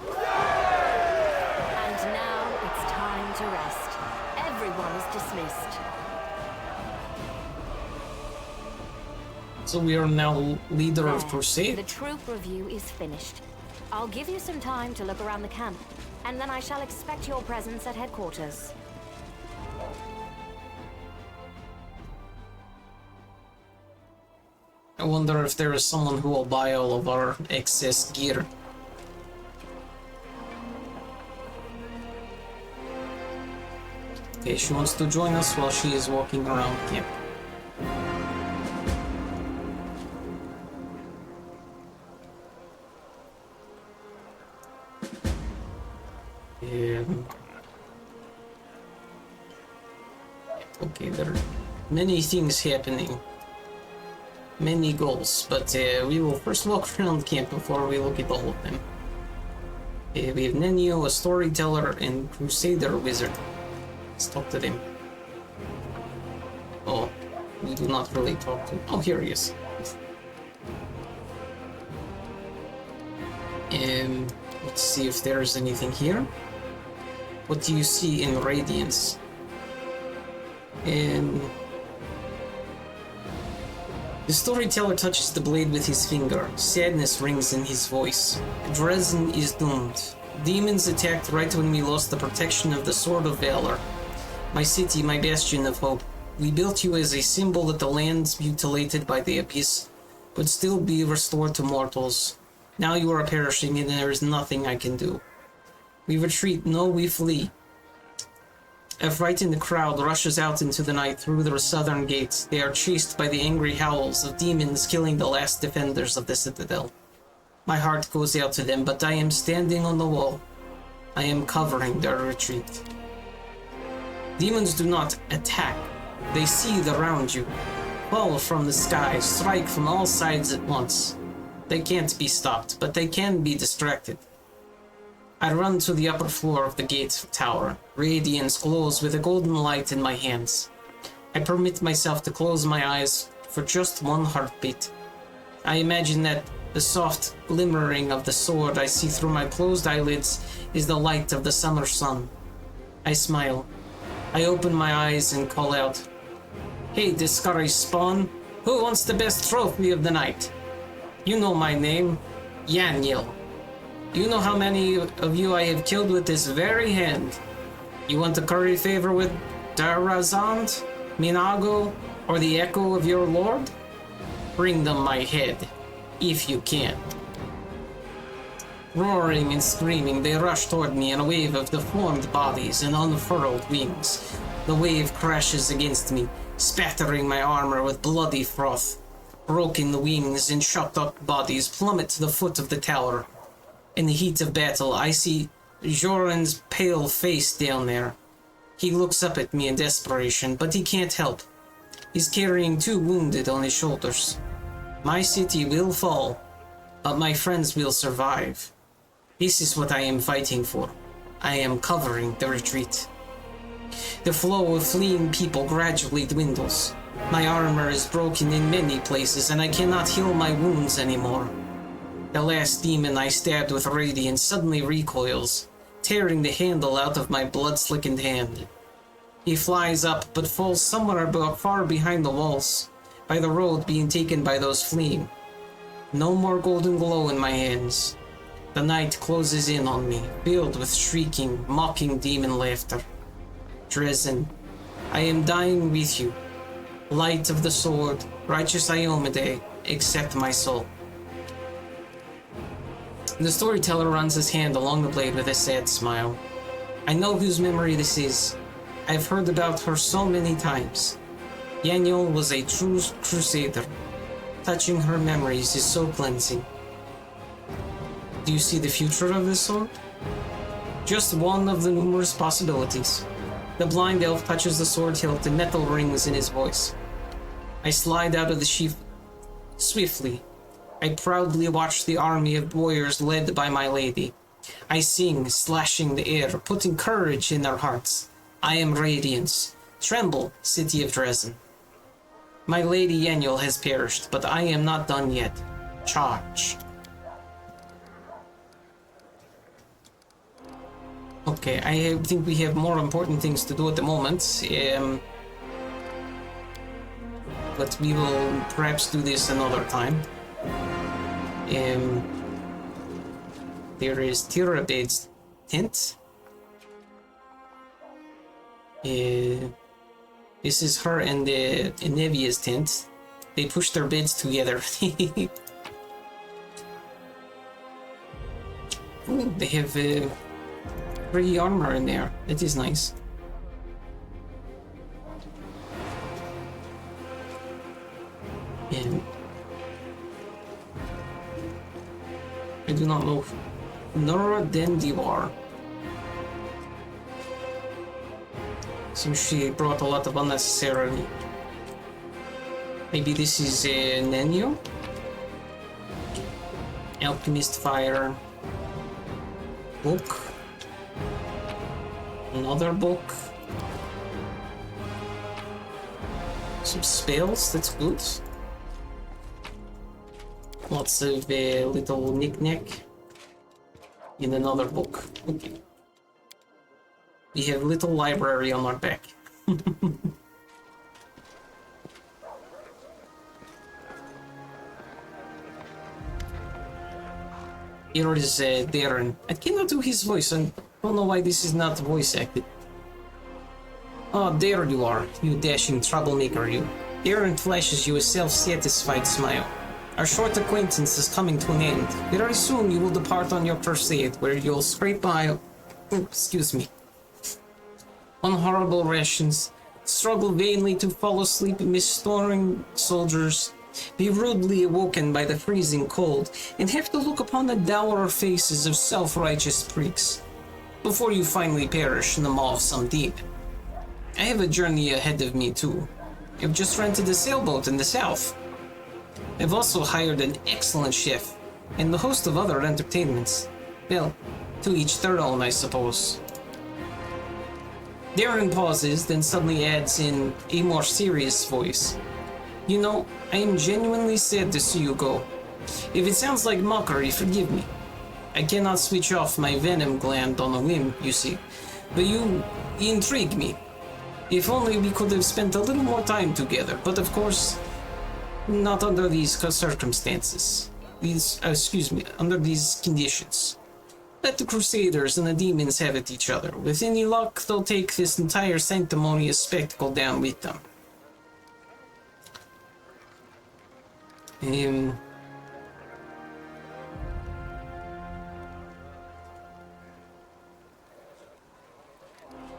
And now it's time to rest. Everyone is dismissed. So we are now leader of Crusade? The troop review is finished. I'll give you some time to look around the camp, and then I shall expect your presence at headquarters. I wonder if there is someone who will buy all of our excess gear. Okay, she wants to join us while she is walking around camp. Okay, there are many things happening. Many goals, but we will first walk around camp before we look at all of them. We have Nenio, a storyteller, and Crusader wizard. Let's talk to them. Oh, we do not really talk to... Oh, here he is. Let's see if there's anything here. What do you see in Radiance? The storyteller touches the blade with his finger. Sadness rings in his voice. Dresden is doomed. Demons attacked right when we lost the protection of the Sword of Valor. My city, my bastion of hope. We built you as a symbol that the lands mutilated by the Abyss would still be restored to mortals. Now you are perishing and there is nothing I can do. We retreat, no, we flee. A frightened crowd rushes out into the night through the southern gate. They are chased by the angry howls of demons killing the last defenders of the citadel. My heart goes out to them, but I am standing on the wall. I am covering their retreat. Demons do not attack. They seethe around you, fall from the sky, strike from all sides at once. They can't be stopped, but they can be distracted. I run to the upper floor of the gate tower. Radiance glows with a golden light in my hands. I permit myself to close my eyes for just one heartbeat. I imagine that the soft glimmering of the sword I see through my closed eyelids is the light of the summer sun. I smile. I open my eyes and call out, "Hey, Discovery spawn, who wants the best trophy of the night? You know my name, Yaniel. You know how many of you I have killed with this very hand. You want to curry favor with Darazand, Minago, or the echo of your lord? Bring them my head, if you can." Roaring and screaming, they rush toward me in a wave of deformed bodies and unfurled wings. The wave crashes against me, spattering my armor with bloody froth. Broken wings and chopped-up bodies plummet to the foot of the tower. In the heat of battle, I see Joran's pale face down there. He looks up at me in desperation, but he can't help. He's carrying 2 wounded on his shoulders. My city will fall, but my friends will survive. This is what I am fighting for. I am covering the retreat. The flow of fleeing people gradually dwindles. My armor is broken in many places, and I cannot heal my wounds anymore. The last demon I stabbed with radiance suddenly recoils, tearing the handle out of my blood-slickened hand. He flies up, but falls somewhere far behind the walls, by the road being taken by those fleeing. No more golden glow in my hands. The night closes in on me, filled with shrieking, mocking demon laughter. Dresden, I am dying with you. Light of the sword, righteous Iomade, accept my soul. The storyteller runs his hand along the blade with a sad smile. I know whose memory this is. I've heard about her so many times. Yaniel was a true crusader. Touching her memories is so cleansing. Do you see the future of this sword? Just one of the numerous possibilities. The blind elf touches the sword hilt and metal rings in his voice. I slide out of the sheath swiftly, I proudly watch the army of warriors led by my lady. I sing, slashing the air, putting courage in their hearts. I am radiance. Tremble, city of Dresden. My lady Yeniel has perished, but I am not done yet. Charge. Okay, I think we have more important things to do at the moment. But we will perhaps do this another time. There is Tirabed's tent. This is her and Nevia's tent. They push their beds together. Ooh, they have pretty armor in there. That is nice. And I do not know. Nora Dendivar. So she brought a lot of unnecessarily. Maybe this is Nenio? Alchemist Fire. Book. Another book. Some spells, that's good. Lots of little knick-knack in another book. Okay. We have little library on our back. Here is Darren. I cannot do his voice, and I don't know why this is not voice acted. Oh, there you are, you dashing troublemaker, you. Darren flashes you a self-satisfied smile. Our short acquaintance is coming to an end. Very soon you will depart on your crusade, where you'll scrape by... excuse me. On horrible rations, struggle vainly to fall asleep amidst snoring soldiers, be rudely awoken by the freezing cold, and have to look upon the dour faces of self-righteous freaks, before you finally perish in the maw of some demon. I have a journey ahead of me too. I've just rented a sailboat in the south. I've also hired an excellent chef, and a host of other entertainments. Well, to each their own, I suppose. Darren pauses, then suddenly adds in a more serious voice. You know, I am genuinely sad to see you go. If it sounds like mockery, forgive me. I cannot switch off my venom gland on a whim, you see. But you intrigue me. If only we could have spent a little more time together, but of course, not under these circumstances. Under these conditions. Let the Crusaders and the demons have at each other. With any luck, they'll take this entire sanctimonious spectacle down with them.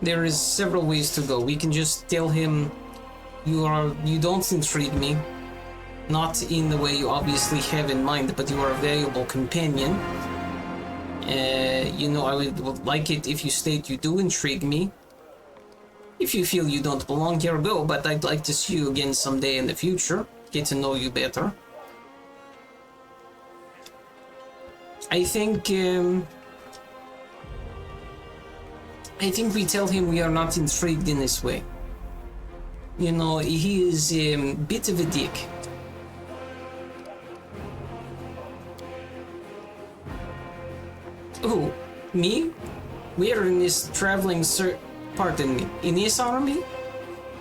There is several ways to go. We can just tell him you don't intrigue me. Not in the way you obviously have in mind, but you are a valuable companion. You know, I would like it if you state you do intrigue me. If you feel you don't belong here, go, but I'd like to see you again someday in the future. Get to know you better. I think we tell him we are not intrigued in this way. You know, he is a bit of a dick. Who? Me? We're in this traveling pardon me, in this army?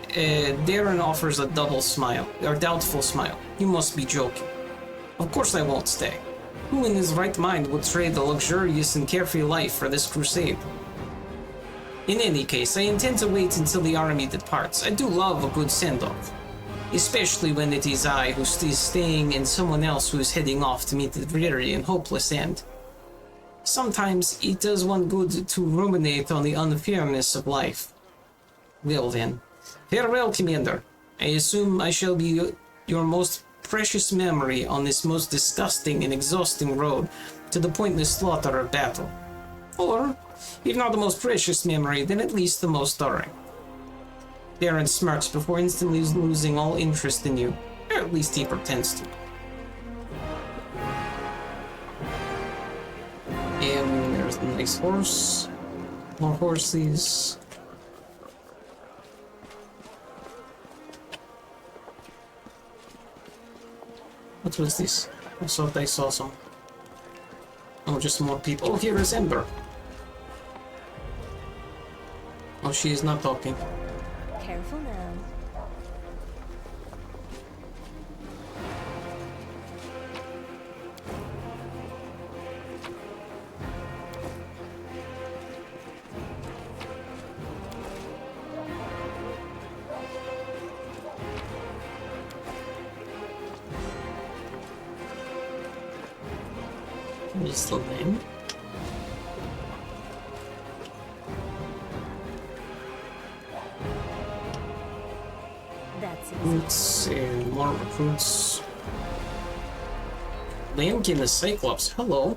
Darren offers a double smile, or doubtful smile. You must be joking. Of course I won't stay. Who in his right mind would trade a luxurious and carefree life for this crusade? In any case, I intend to wait until the army departs. I do love a good send-off. Especially when it is I who is staying and someone else who is heading off to meet the dreary and hopeless end. Sometimes it does one good to ruminate on the unfairness of life. Well then, farewell, Commander. I assume I shall be your most precious memory on this most disgusting and exhausting road to the pointless slaughter of battle. Or, if not the most precious memory, then at least the most stirring. Darren smirks before instantly losing all interest in you, or at least he pretends to. nice horse. More horses. What was this? I thought I saw some. Oh, just more people. Oh, here is Ember. Oh, she is not talking. Careful now. What's the name? That's it. Recruits and more recruits. Lambkin the Cyclops, hello.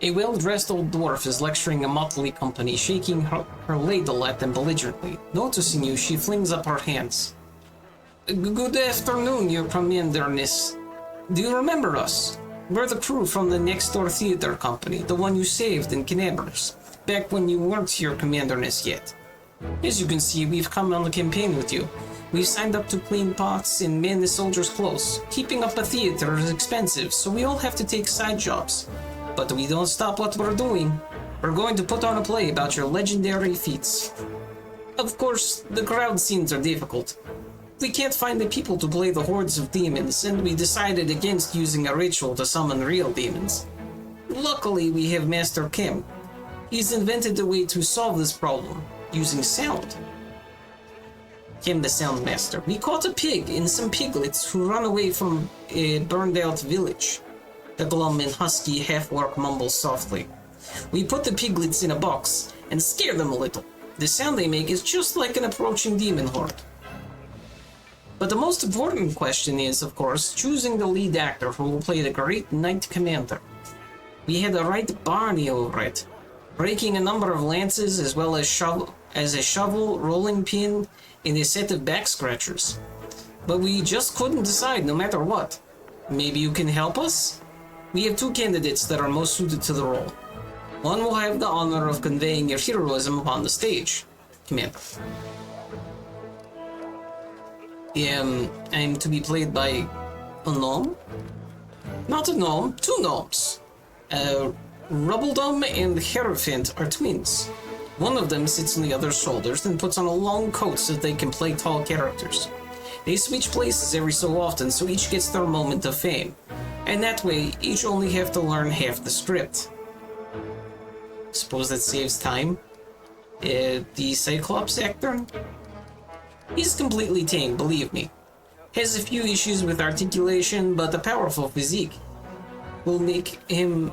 A well-dressed old dwarf is lecturing a motley company, shaking her ladle at them belligerently. Noticing you, she flings up her hands. Good afternoon, your commanderness. Do you remember us? We're the crew from the next door theater company, the one you saved in Canabrus, back when you weren't your commanderness yet. As you can see, we've come on the campaign with you. We've signed up to clean pots and man the soldiers' clothes. Keeping up a theater is expensive, so we all have to take side jobs. But we don't stop what we're doing. We're going to put on a play about your legendary feats. Of course, the crowd scenes are difficult. We can't find the people to play the hordes of demons, and we decided against using a ritual to summon real demons. Luckily, we have Master Kim. He's invented a way to solve this problem, using sound. Kim the Sound Master. We caught a pig and some piglets who run away from a burned-out village. The glum and husky half-orc mumbles softly. We put the piglets in a box and scare them a little. The sound they make is just like an approaching demon horde. But the most important question is, of course, choosing the lead actor who will play the great Knight Commander. We had the right Barney over it, breaking a number of lances as well as a shovel, rolling pin, and a set of back scratchers. But we just couldn't decide no matter what. Maybe you can help us? We have two candidates that are most suited to the role. One will have the honor of conveying your heroism upon the stage, Commander. I'm to be played by a gnome? Not a gnome, two gnomes. Rubbledum and Hierophant are twins. One of them sits on the other's shoulders and puts on a long coat so they can play tall characters. They switch places every so often, so each gets their moment of fame. And that way, each only have to learn half the script. Suppose that saves time? The Cyclops actor? He's completely tame, believe me. Has a few issues with articulation, but a powerful physique. We'll make him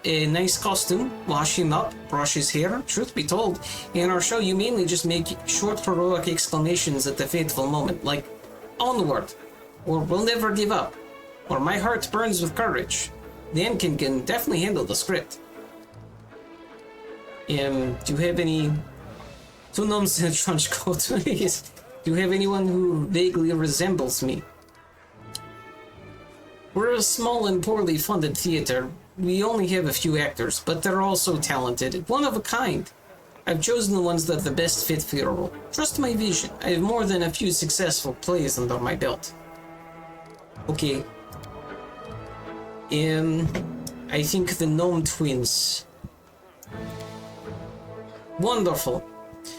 a nice costume, wash him up, brush his hair. Truth be told, in our show you mainly just make short heroic exclamations at the fateful moment, like, onward, or we'll never give up, or my heart burns with courage. Dan can definitely handle the script. Do you have any... Two gnomes in a trench coat. Do you have anyone who vaguely resembles me? We're a small and poorly funded theater. We only have a few actors, but they're all so talented, one of a kind. I've chosen the ones that are the best fit for your role. Trust my vision. I have more than a few successful plays under my belt. Okay. I think the gnome twins. Wonderful.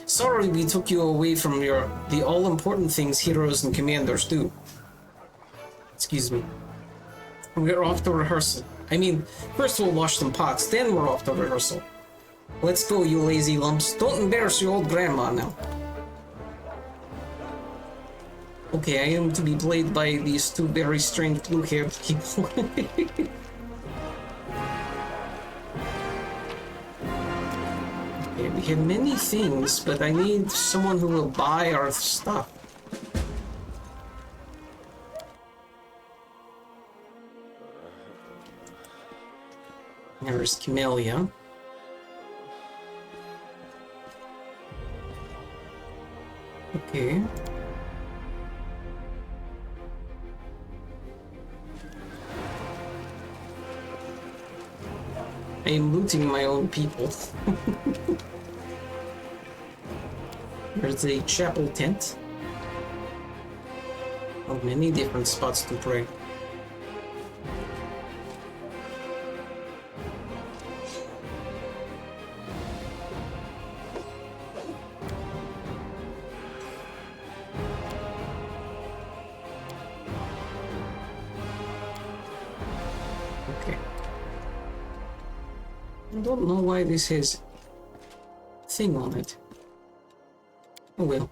Sorry we took you away from the all-important things heroes and commanders do. Excuse me. We're off to rehearsal. I mean, first we'll wash some pots, then we're off to rehearsal. Let's go, you lazy lumps. Don't embarrass your old grandma now. Okay, I am to be played by these two very strange blue-haired people. Okay, we have many things, but I need someone who will buy our stuff. There's Camellia. Okay. I am looting my own people. There's a chapel tent. Oh, many different spots to pray. Okay. I don't know why this has thing on it. Oh well.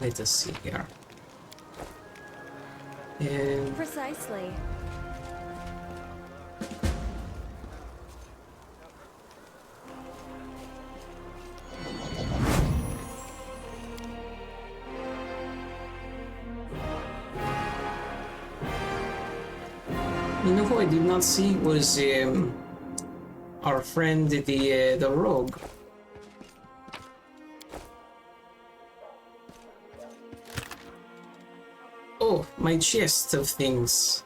Let us see here. Precisely. You know who I did not see was our friend the rogue. Oh, my chest of things.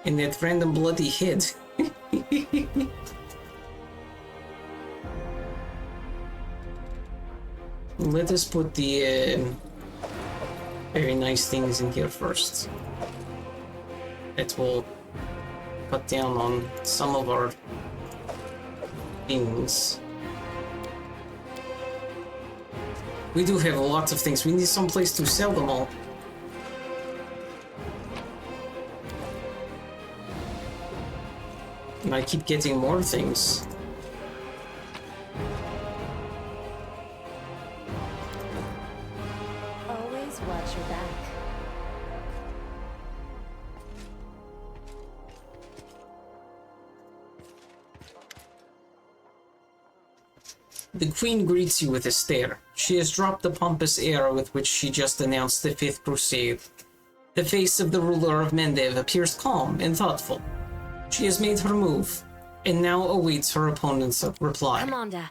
And that random bloody head. Let us put the very nice things in here first. That will cut down on some of our things. We do have lots of things. We need some place to sell them all. And I keep getting more things. Always watch your back. The Queen greets you with a stare. She has dropped the pompous air with which she just announced the Fifth Crusade. The face of the ruler of Mendev appears calm and thoughtful. She has made her move, and now awaits her opponent's reply. Commander,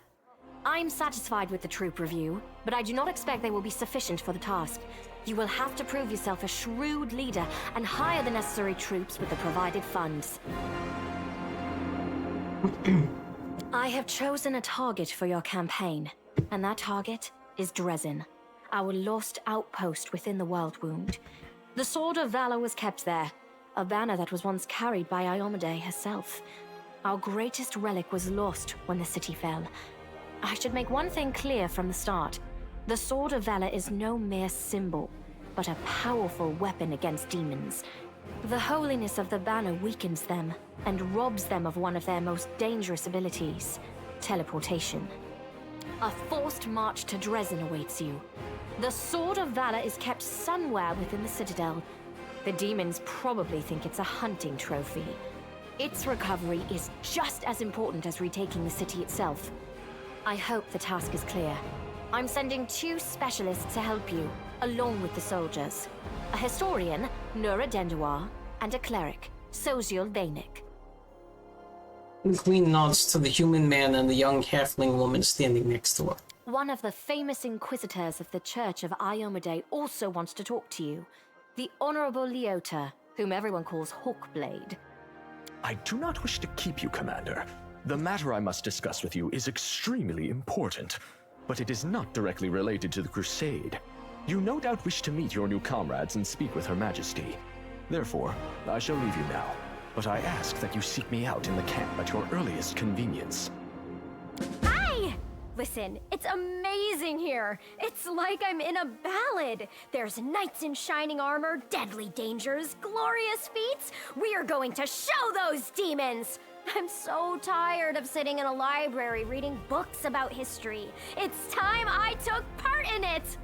I'm satisfied with the troop review, but I do not expect they will be sufficient for the task. You will have to prove yourself a shrewd leader and hire the necessary troops with the provided funds. I have chosen a target for your campaign, and that target is Dresden, our lost outpost within the World Wound. The Sword of Valor was kept there, a banner that was once carried by Iomade herself. Our greatest relic was lost when the city fell. I should make one thing clear from the start. The Sword of Valor is no mere symbol, but a powerful weapon against demons. The holiness of the banner weakens them and robs them of one of their most dangerous abilities, teleportation. A forced march to Dresden awaits you. The Sword of Valor is kept somewhere within the Citadel. The demons probably think it's a hunting trophy. Its recovery is just as important as retaking the city itself. I hope the task is clear. I'm sending 2 specialists to help you, along with the soldiers. A historian, Nura Denduar, and a cleric, Soziel Vainik. The Queen nods to the human man and the young halfling woman standing next to her. One of the famous inquisitors of the Church of Iomade also wants to talk to you. The Honorable Leota, whom everyone calls Hawkblade. I do not wish to keep you, Commander. The matter I must discuss with you is extremely important, but it is not directly related to the Crusade. You no doubt wish to meet your new comrades and speak with Her Majesty. Therefore, I shall leave you now, but I ask that you seek me out in the camp at your earliest convenience. Hi! Listen, it's amazing here. It's like I'm in a ballad. There's knights in shining armor, deadly dangers, glorious feats. We are going to show those demons! I'm so tired of sitting in a library reading books about history. It's time I took part in it!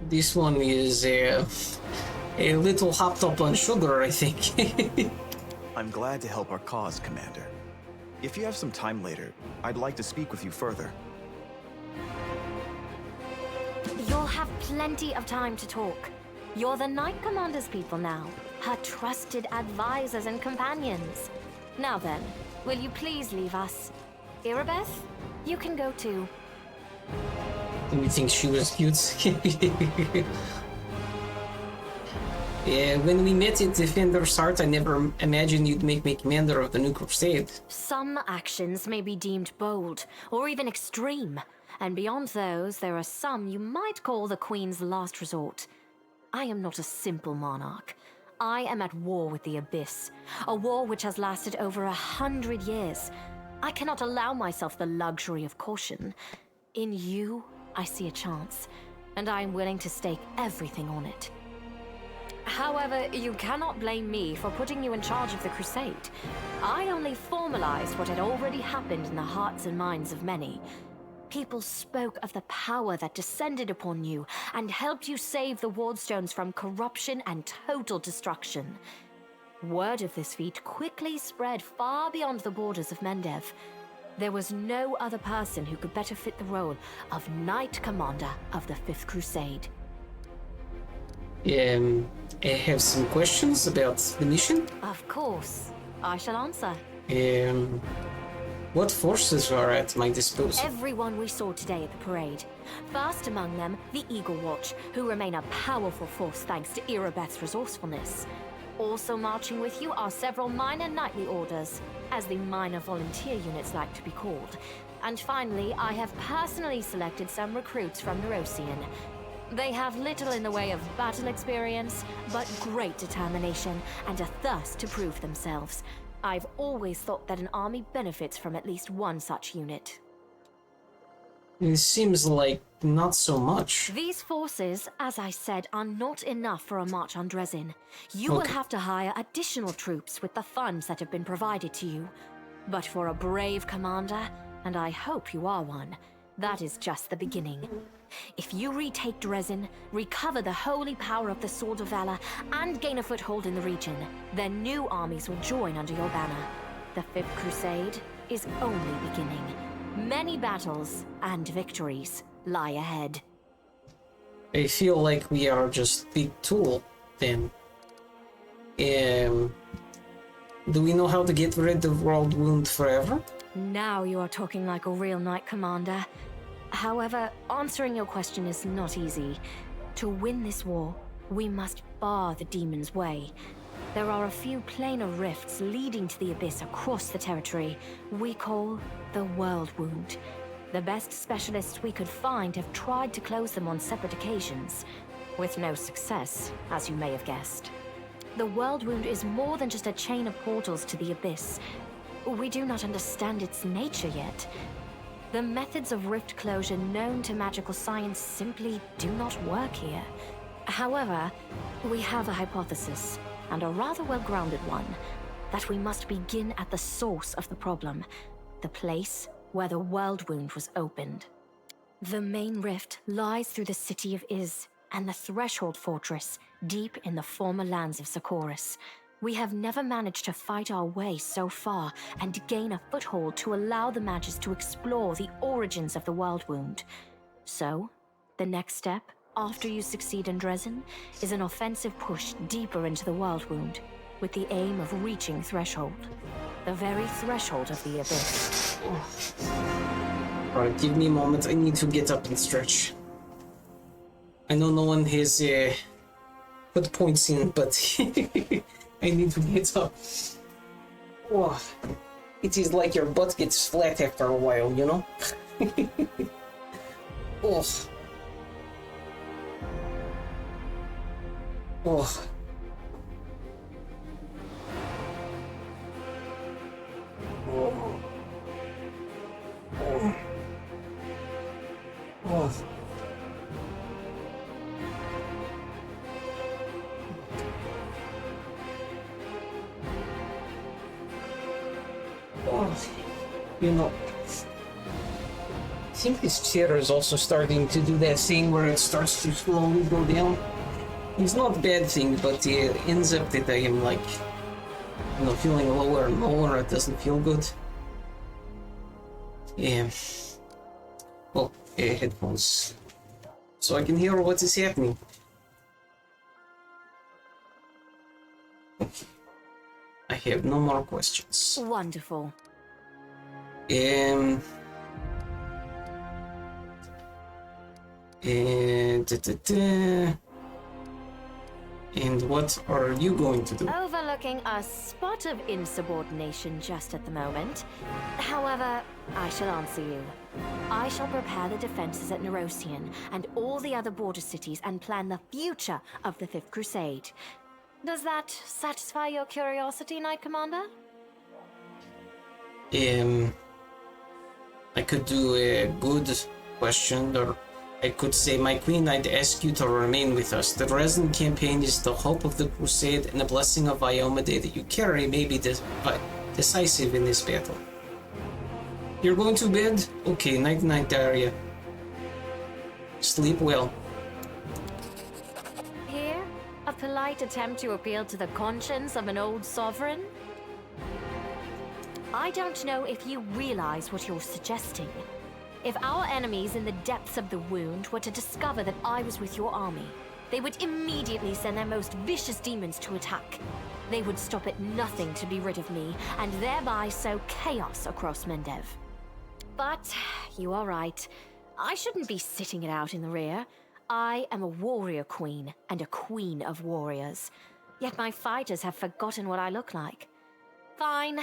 This one is a little hopped up on sugar, I think. I'm glad to help our cause, Commander. If you have some time later, I'd like to speak with you further. You'll have plenty of time to talk. You're the Knight Commander's people now, her trusted advisors and companions. Now then, will you please leave us? Irabeth, you can go too. Do you think she was cute? When we met at Defender's Heart, I never imagined you'd make me commander of the new crusade. Some actions may be deemed bold, or even extreme. And beyond those, there are some you might call the Queen's last resort. I am not a simple monarch. I am at war with the Abyss, a war which has lasted over 100 years. I cannot allow myself the luxury of caution. In you, I see a chance, and I am willing to stake everything on it. However, you cannot blame me for putting you in charge of the crusade. I only formalized what had already happened in the hearts and minds of many. People spoke of the power that descended upon you and helped you save the Wardstones from corruption and total destruction. Word of this feat quickly spread far beyond the borders of Mendev. There was no other person who could better fit the role of Knight Commander of the Fifth Crusade. I have some questions about the mission. Of course. I shall answer. What forces are at my disposal? Everyone we saw today at the parade. First among them, the Eagle Watch, who remain a powerful force thanks to Irabeth's resourcefulness. Also marching with you are several minor knightly orders, as the minor volunteer units like to be called. And finally, I have personally selected some recruits from Neurosian. They have little in the way of battle experience, but great determination and a thirst to prove themselves. I've always thought that an army benefits from at least one such unit. It seems like not so much. These forces, as I said, are not enough for a march on Dresden. You will have to hire additional troops with the funds that have been provided to you. But for a brave commander, and I hope you are one, that is just the beginning. If you retake Dresden, recover the holy power of the Sword of Valor, and gain a foothold in the region, then new armies will join under your banner. The Fifth Crusade is only beginning. Many battles and victories lie ahead. I feel like we are just big tool, then. Do we know how to get rid of World Wound forever? Now you are talking like a real Knight Commander. However, answering your question is not easy. To win this war, we must bar the demon's way. There are a few planar rifts leading to the Abyss across the territory we call the World Wound. The best specialists we could find have tried to close them on separate occasions, with no success, as you may have guessed. The World Wound is more than just a chain of portals to the Abyss. We do not understand its nature yet. The methods of rift closure known to magical science simply do not work here. However, we have a hypothesis, and a rather well-grounded one, that we must begin at the source of the problem, the place where the World Wound was opened. The main rift lies through the city of Iz and the Threshold Fortress, deep in the former lands of Socorus. We have never managed to fight our way so far and gain a foothold to allow the mages to explore the origins of the World Wound. So, the next step, after you succeed in Dresden, is an offensive push deeper into the World Wound, with the aim of reaching Threshold. The very threshold of the Abyss. Alright, give me a moment. I need to get up and stretch. I know no one has put points in, but I need to get up. Oh, it is like your butt gets flat after a while, you know? Oh. Oh. Oh. Oh. Oh. You know, I think this chair is also starting to do that thing where it starts to slowly go down. It's not a bad thing, but it ends up that I am like, you know, feeling lower and lower. It doesn't feel good. Yeah. Well, headphones, so I can hear what is happening. I have no more questions. Wonderful. And what are you going to do? Overlooking a spot of insubordination just at the moment. However, I shall answer you. I shall prepare the defenses at Nerosian and all the other border cities and plan the future of the Fifth Crusade. Does that satisfy your curiosity, Knight Commander? I could do a good question, or I could say, my queen, I'd ask you to remain with us. The Dresden campaign is the hope of the crusade, and the blessing of Iomade that you carry may be decisive in this battle. You're going to bed? Okay, night-night, Daria. Sleep well. Here, a polite attempt to appeal to the conscience of an old sovereign? I don't know if you realize what you're suggesting. If our enemies in the depths of the wound were to discover that I was with your army, they would immediately send their most vicious demons to attack. They would stop at nothing to be rid of me, and thereby sow chaos across Mendev. But you are right. I shouldn't be sitting it out in the rear. I am a warrior queen, and a queen of warriors. Yet my fighters have forgotten what I look like. Fine.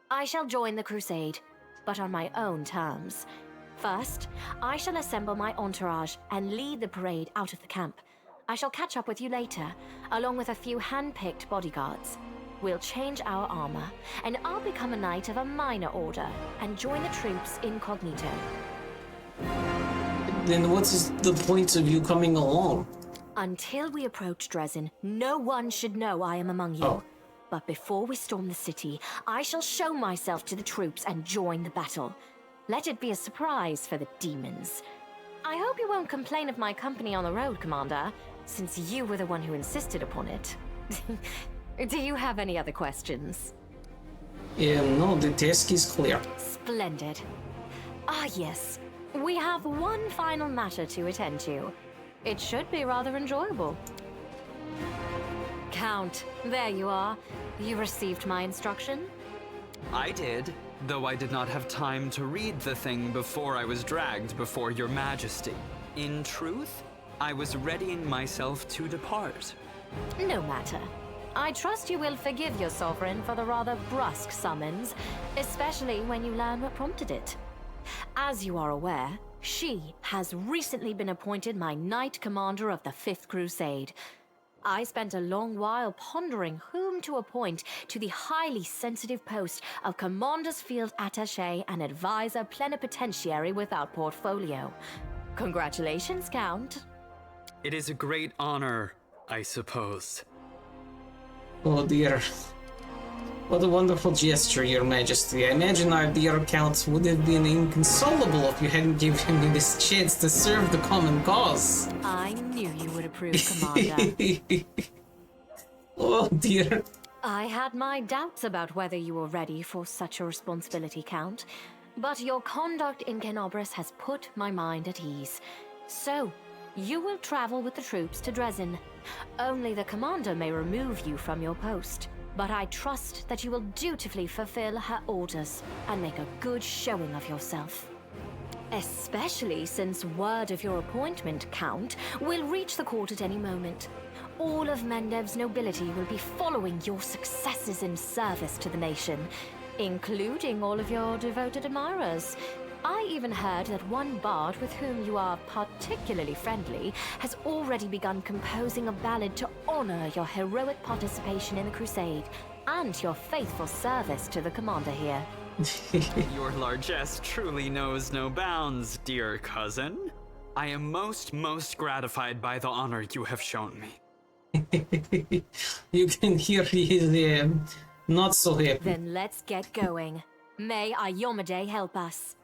I shall join the crusade, but on my own terms. First, I shall assemble my entourage and lead the parade out of the camp. I shall catch up with you later, along with a few hand-picked bodyguards. We'll change our armor, and I'll become a knight of a minor order and join the troops incognito. Then what's the point of you coming along? Until we approach Dresden, no one should know I am among you. Oh. But before we storm the city, I shall show myself to the troops and join the battle. Let it be a surprise for the demons. I hope you won't complain of my company on the road, Commander, since you were the one who insisted upon it. Do you have any other questions? No, the task is clear. Splendid. Ah, yes. We have one final matter to attend to. It should be rather enjoyable. Count, there you are. You received my instruction? I did, though I did not have time to read the thing before I was dragged before your majesty. In truth, I was readying myself to depart. No matter. I trust you will forgive your sovereign for the rather brusque summons, especially when you learn what prompted it. As you are aware, she has recently been appointed my Knight Commander of the Fifth Crusade. I spent a long while pondering whom to appoint to the highly sensitive post of Commander's Field Attaché and Advisor Plenipotentiary without portfolio. Congratulations, Count. It is a great honor, I suppose. Oh dear. What a wonderful gesture, Your Majesty. I imagine our dear Count would have been inconsolable if you hadn't given me this chance to serve the common cause. I knew you would approve, Commander. Oh dear. I had my doubts about whether you were ready for such a responsibility, Count, but your conduct in Kenobris has put my mind at ease. So, you will travel with the troops to Dresden. Only the commander may remove you from your post, but I trust that you will dutifully fulfill her orders and make a good showing of yourself. Especially since word of your appointment, Count, will reach the court at any moment. All of Mendev's nobility will be following your successes in service to the nation, including all of your devoted admirers. I even heard that one bard with whom you are particularly friendly has already begun composing a ballad to honor your heroic participation in the crusade and your faithful service to the commander here. Your largesse truly knows no bounds, dear cousin. I am most gratified by the honor you have shown me. You can hear he is not so happy. Then let's get going. May Iomade help us.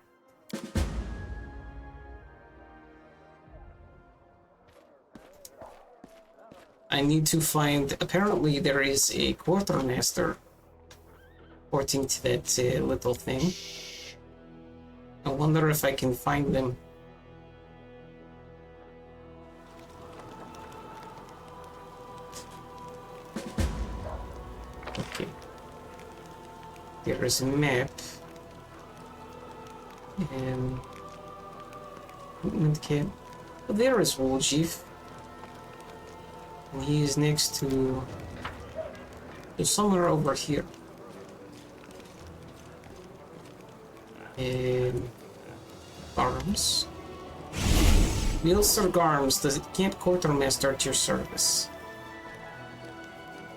I need to find... Apparently there is a quartermaster reporting to that little thing. I wonder if I can find them. Okay. There is a map. And... Oh, there is Wolgief. And he is next to... somewhere over here. Arms. Wilster Garms, the camp quartermaster at your service.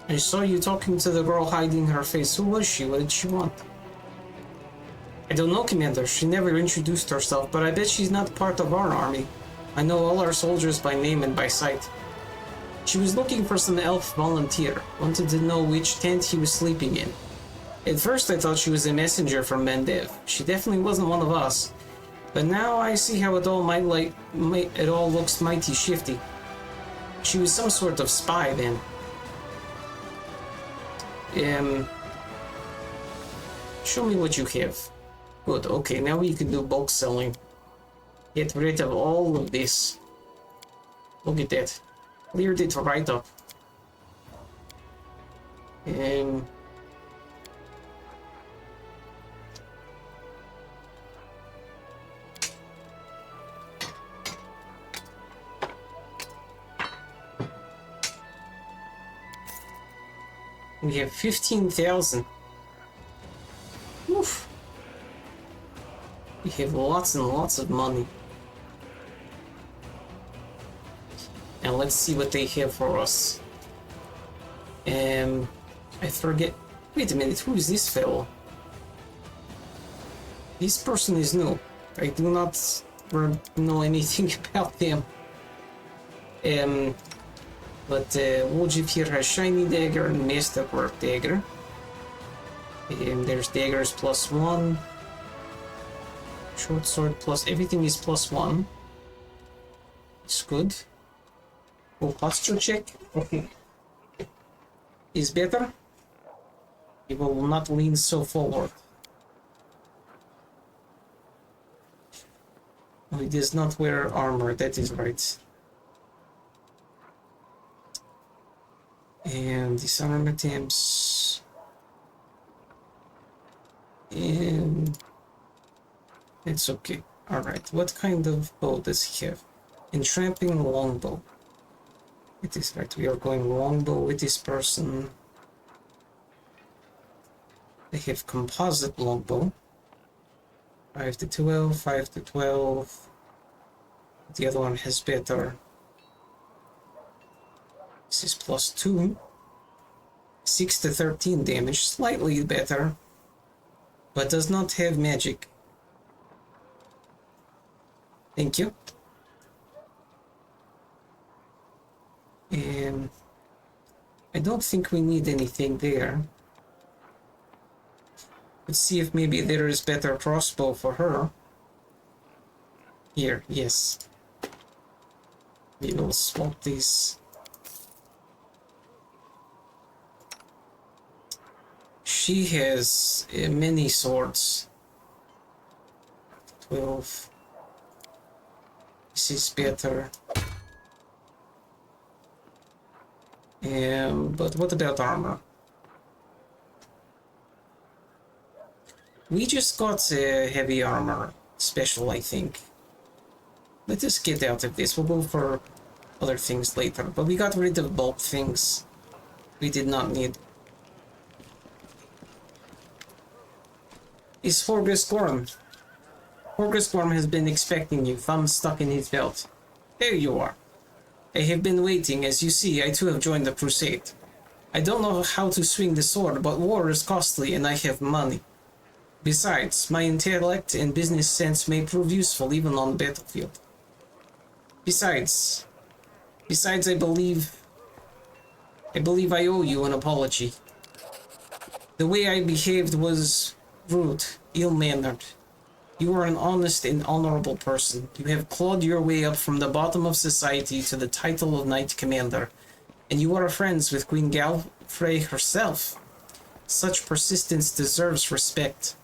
I saw you talking to the girl hiding her face. Who was she? What did she want? I don't know, Commander. She never introduced herself, but I bet she's not part of our army. I know all our soldiers by name and by sight. She was looking for some elf volunteer. Wanted to know which tent he was sleeping in. At first I thought she was a messenger from Mendev. She definitely wasn't one of us. But now I see how it all it all looks mighty shifty. She was some sort of spy then. Show me what you have. Good, okay, now we can do bulk selling. Get rid of all of this. Look at that. Cleared it right up. We have 15,000. Oof. We have lots and lots of money. And let's see what they have for us. I forget. Wait a minute, who is this fellow? This person is new. I do not know anything about them. But Wojif here has shiny dagger and masterwork dagger. There's daggers +1. Short sword plus everything is +1. It's good. Oh, posture check. Okay. Is better. He will not lean so forward. Oh, he does not wear armor, that is right. And disarm attempts. And it's okay. Alright, what kind of bow does he have? Entrapping longbow. It is right, we are going longbow with this person. They have composite longbow. 5 to 12, 5 to 12. The other one has better. This is +2. 6 to 13 damage, slightly better. But does not have magic. Thank you. And I don't think we need anything there. Let's see if maybe there is better crossbow for her. Here, yes. We will swap these. She has many swords. 12. This is better. But what about armor? We just got heavy armor special, I think. Let us get out of this. We'll go for other things later. But we got rid of bulk things we did not need. Is Horgus Gorm? Horgus Gorm has been expecting you, thumb stuck in his belt. There you are. I have been waiting. As you see, I too have joined the crusade. I don't know how to swing the sword, but war is costly and I have money. Besides, my intellect and business sense may prove useful even on the battlefield. Besides, I believe I owe you an apology. The way I behaved was rude, ill-mannered. You are an honest and honorable person. You have clawed your way up from the bottom of society to the title of Knight Commander, and you are friends with Queen Galfrey herself. Such persistence deserves respect.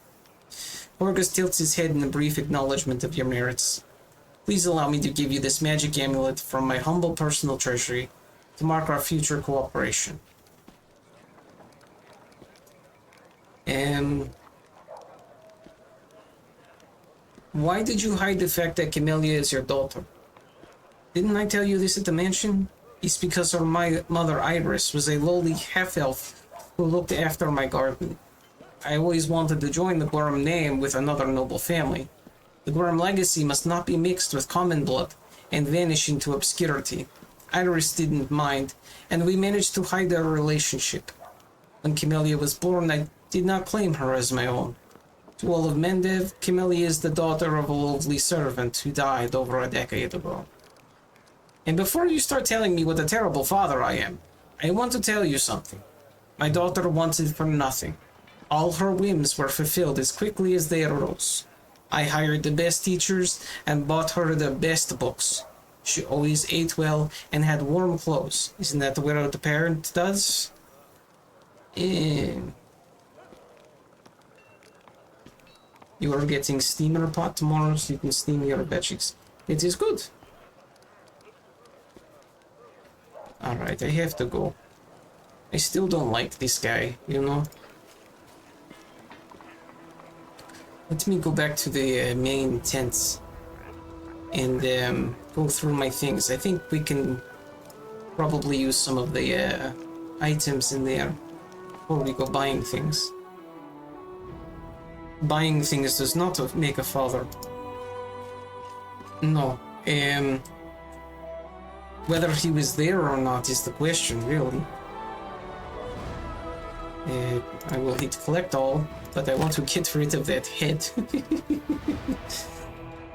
Horgus tilts his head in a brief acknowledgement of your merits. Please allow me to give you this magic amulet from my humble personal treasury to mark our future cooperation. Why did you hide the fact that Camellia is your daughter? Didn't I tell you this at the mansion? is because her mother Iris was a lowly half-elf who looked after my garden. I always wanted to join the Gorham name with another noble family. The Gorham legacy must not be mixed with common blood and vanish into obscurity. Iris didn't mind, and we managed to hide our relationship. When Camellia was born, I did not claim her as my own. To all of Mendev, Camellia is the daughter of a lovely servant who died over a decade ago. And before you start telling me what a terrible father I am, I want to tell you something. My daughter wanted for nothing. All her whims were fulfilled as quickly as they arose. I hired the best teachers and bought her the best books. She always ate well and had warm clothes. Isn't that what a parent does? You are getting steamer pot tomorrow so you can steam your veggies. It is good. Alright, I have to go. I still don't like this guy, you know? Let me go back to the main tent and go through my things. I think we can probably use some of the items in there before we go buying things. Buying things does not make a father. No. Whether he was there or not is the question, really. I will hit collect all, but I want to get rid of that head.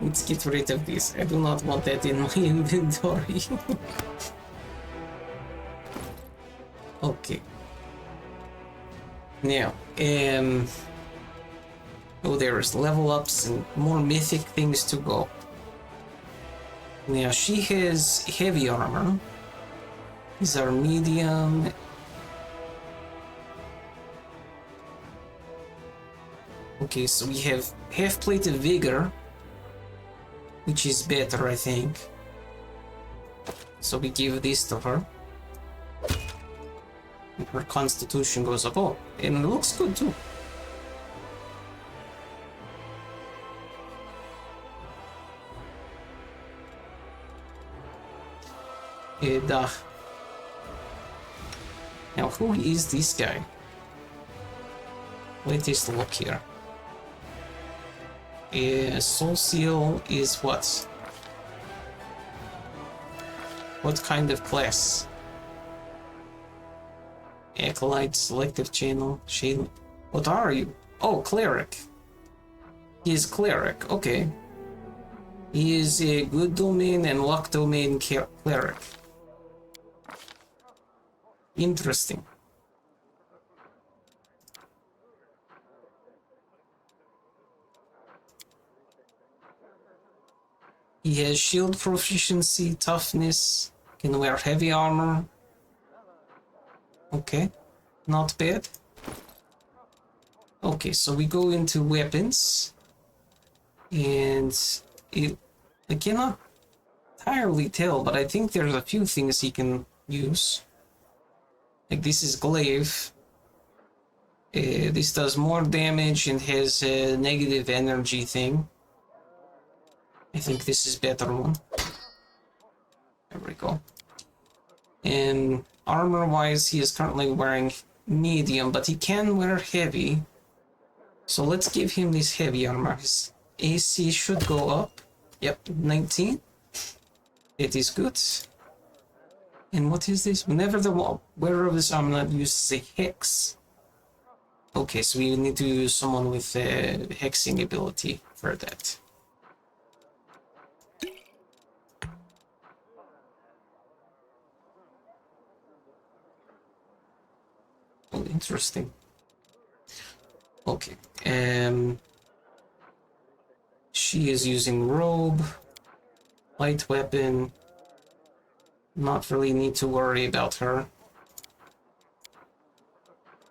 Let's get rid of this. I do not want that in my inventory. Okay. Now, oh, there's level ups and more mythic things to go. Now, she has heavy armor. These are medium. Okay, so we have half plate of vigor, which is better, I think. So we give this to her. And her constitution goes up. Oh, and it looks good too. Now, who is this guy? Let us look here. Soul Seal is what? What kind of class? Acolyte, Selective Channel, Shade. What are you? Oh, Cleric. He is Cleric, okay. He is a good domain and luck domain Cleric. Interesting. He has shield proficiency, toughness, can wear heavy armor. Okay, not bad. Okay, so we go into weapons. And I cannot entirely tell, but I think there's a few things he can use. Like this is glaive. This does more damage and has a negative energy thing. I think this is better one. There we go. And armor-wise, he is currently wearing medium, but he can wear heavy. So let's give him this heavy armor. His AC should go up. Yep, 19. It is good. And what is this? Whenever the wearer of this armor uses a hex. Okay, so we need to use someone with a hexing ability for that. Oh, interesting. Okay. She is using robe, light weapon. Not really need to worry about her.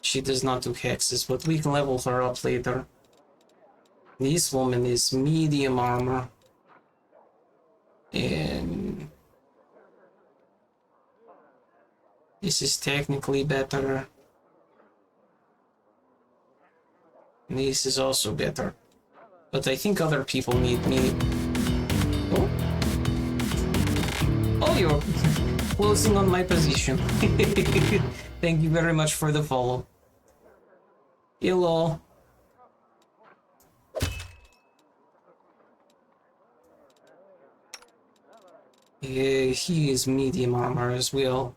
She does not do hexes, but we can level her up later. This woman is medium armor. And this is technically better. And this is also better. But I think other people need me. Oh? Oh, you're... closing on my position. Thank you very much for the follow. Hello. He is medium armor as well.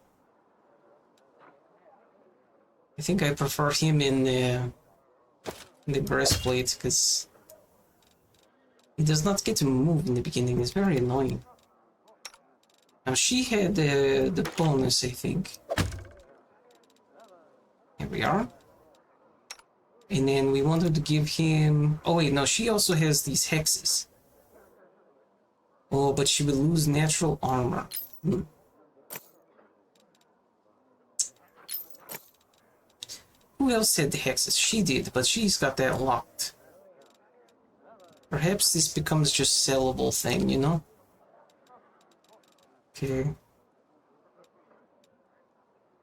I think I prefer him in the breastplate, because he does not get to move in the beginning. It's very annoying. Now she had the bonus, I think. Here we are. And then we wanted to give him... Oh wait, no, she also has these hexes. Oh, but she would lose natural armor. Who else had the hexes? She did, but she's got that locked. Perhaps this becomes just sellable thing, you know? Okay.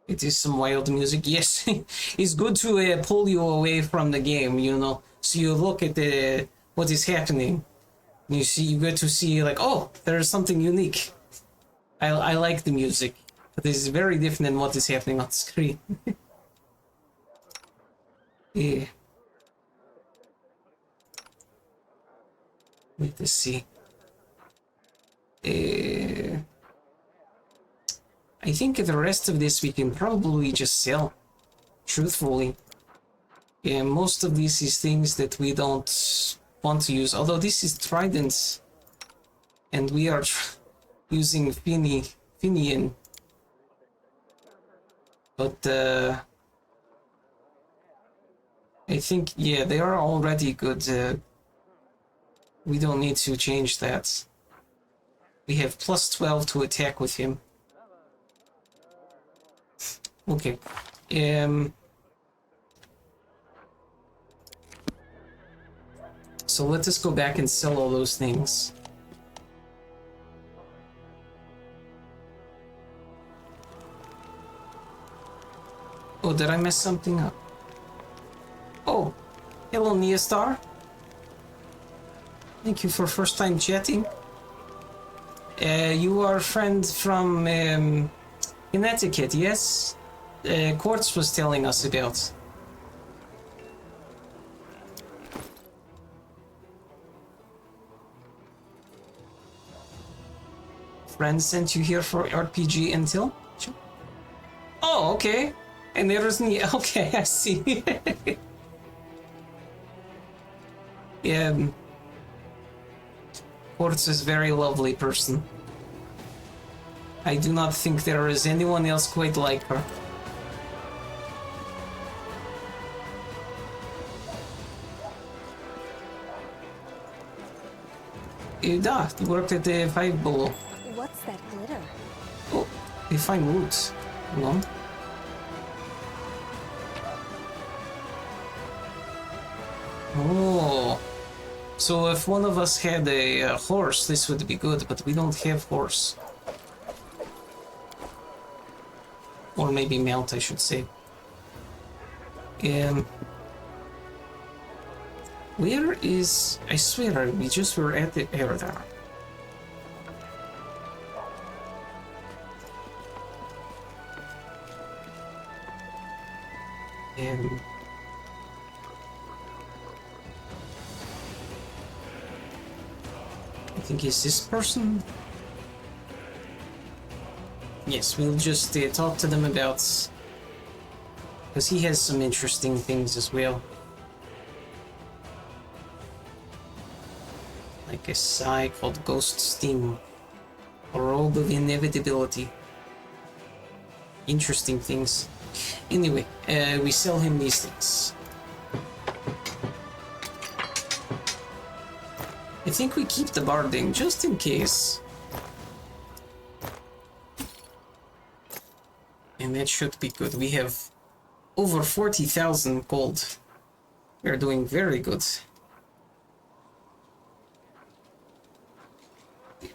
It is some wild music. Yes, it's good to pull you away from the game, you know? So you look at what is happening. You get to see, like, oh, there's something unique. I like the music, but this is very different than what is happening on the screen. Yeah. Wait to see. I think the rest of this we can probably just sell. Truthfully. Yeah, most of this is things that we don't want to use. Although this is tridents. And we are using Finian. But I think, yeah, they are already good. We don't need to change that. We have plus 12 to attack with him. Okay. So let us go back and sell all those things. Oh, did I mess something up? Oh, hello, Neostar. Thank you for first time chatting. You are a friend from Connecticut, yes? Quartz was telling us about. Friend sent you here for RPG Intel? Oh, okay. And there isn't... Okay, I see. Quartz is a very lovely person. I do not think there is anyone else quite like her. You worked at the 5 Below. What's that glitter? Oh, they find roots. Hold on. Oh. So if one of us had a horse, this would be good, but we don't have horse. Or maybe mount, I should say. Where is... I swear, we just were at the air there. I think it's this person. Yes, we'll just talk to them about... Because he has some interesting things as well. Like a psi called Ghost Steam. A robe of inevitability. Interesting things. Anyway, we sell him these things. I think we keep the barding just in case. And that should be good. We have over 40,000 gold. We are doing very good.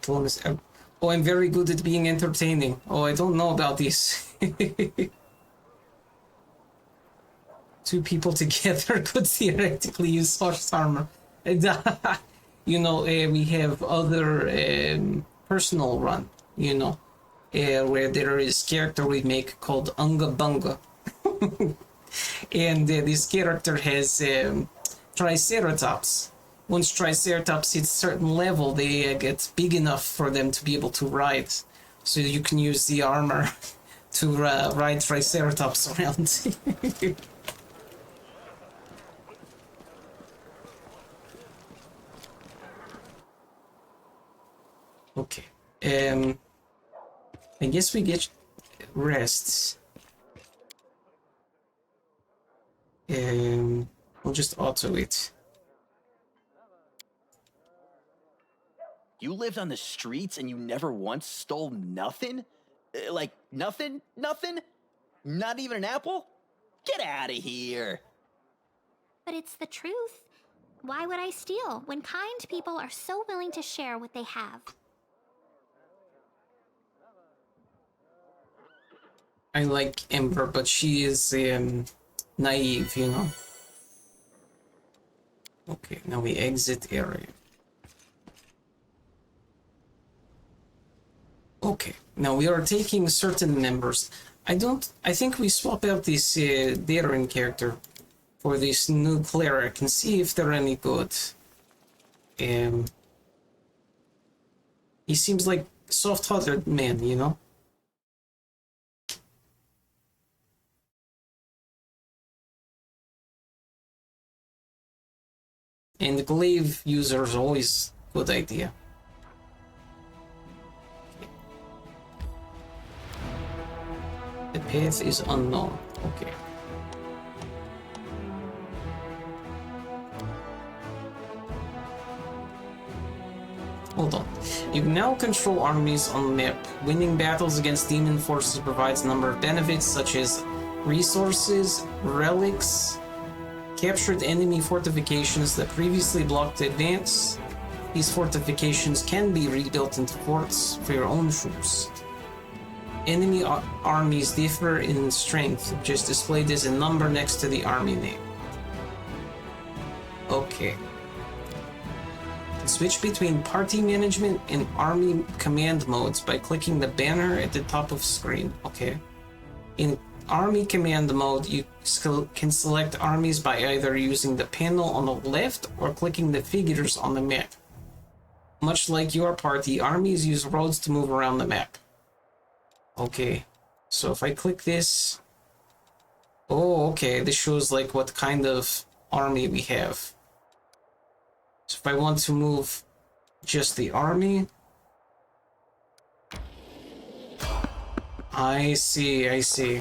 Oh, I'm very good at being entertaining. Oh, I don't know about this. 2 people together could theoretically use horse armor. You know, we have other personal run, you know. where there is character we make called Unga Bunga. And this character has Triceratops. Once Triceratops hits a certain level, they get big enough for them to be able to ride. So you can use the armor to ride Triceratops around. Okay. I guess we get rests. We'll just auto it. You lived on the streets and you never once stole nothing? Like, nothing? Nothing? Not even an apple? Get out of here! But it's the truth. Why would I steal when kind people are so willing to share what they have? I like Ember, but she is naive, you know. Okay, now we exit area. Okay, now we are taking certain members. I think we swap out this Darren character for this new cleric and see if they're any good. He seems like soft-hearted man, you know? And the glaive user is always a good idea. The path is unknown. Okay. Hold on. You can now control armies on the map. Winning battles against demon forces provides a number of benefits such as resources, relics, captured enemy fortifications that previously blocked advance. These fortifications can be rebuilt into forts for your own troops. Enemy armies differ in strength, which is displayed as a number next to the army name. Okay. Switch between party management and army command modes by clicking the banner at the top of screen. Okay. In army command mode, you can select armies by either using the panel on the left or clicking the figures on the map. Much like your party, armies use roads to move around the map. Okay, so if I click this... Oh, okay, this shows like what kind of army we have. So if I want to move just the army... I see.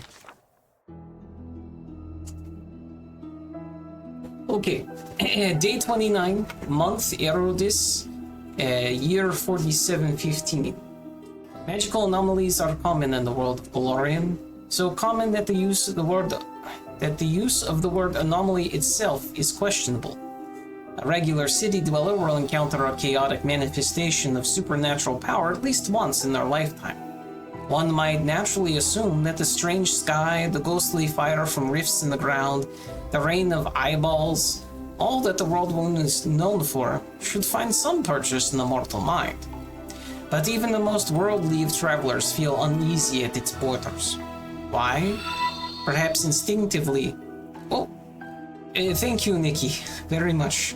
Okay, day 29, month Erodis, year 4715. Magical anomalies are common in the world of Golarion, so common that the use of the word anomaly itself is questionable. A regular city dweller will encounter a chaotic manifestation of supernatural power at least once in their lifetime. One might naturally assume that the strange sky, the ghostly fire from rifts in the ground, the rain of eyeballs, all that the world wound is known for, should find some purchase in the mortal mind. But even the most worldly of travelers feel uneasy at its borders. Why? Perhaps instinctively... Oh, thank you, Nikki, very much.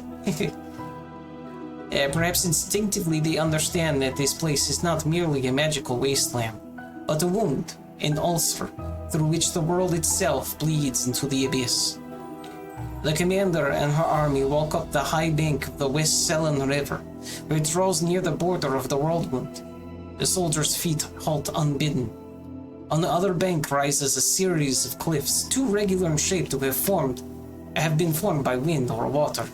Perhaps instinctively they understand that this place is not merely a magical wasteland, but a wound, an ulcer, through which the world itself bleeds into the abyss. The commander and her army walk up the high bank of the West Selen River, where it draws near the border of the Worldwound. The soldiers' feet halt unbidden. On the other bank rises a series of cliffs, too regular in shape to have been formed by wind or water.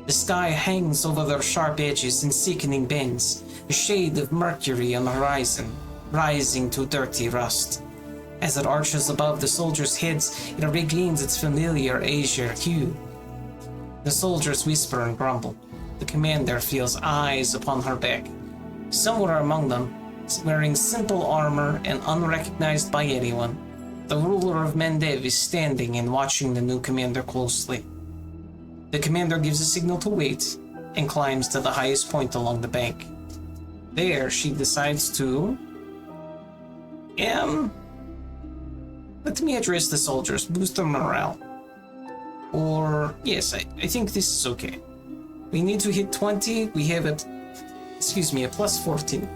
The sky hangs over their sharp edges in sickening bends, a shade of mercury on the horizon, rising to dirty rust. As it arches above the soldiers' heads, it regains its familiar azure hue. The soldiers whisper and grumble. The commander feels eyes upon her back. Somewhere among them, wearing simple armor and unrecognized by anyone, the ruler of Mendev is standing and watching the new commander closely. The commander gives a signal to wait and climbs to the highest point along the bank. There, she decides to Let me address the soldiers, boost their morale. Or, yes, I think this is okay. We need to hit 20, we have a plus 14.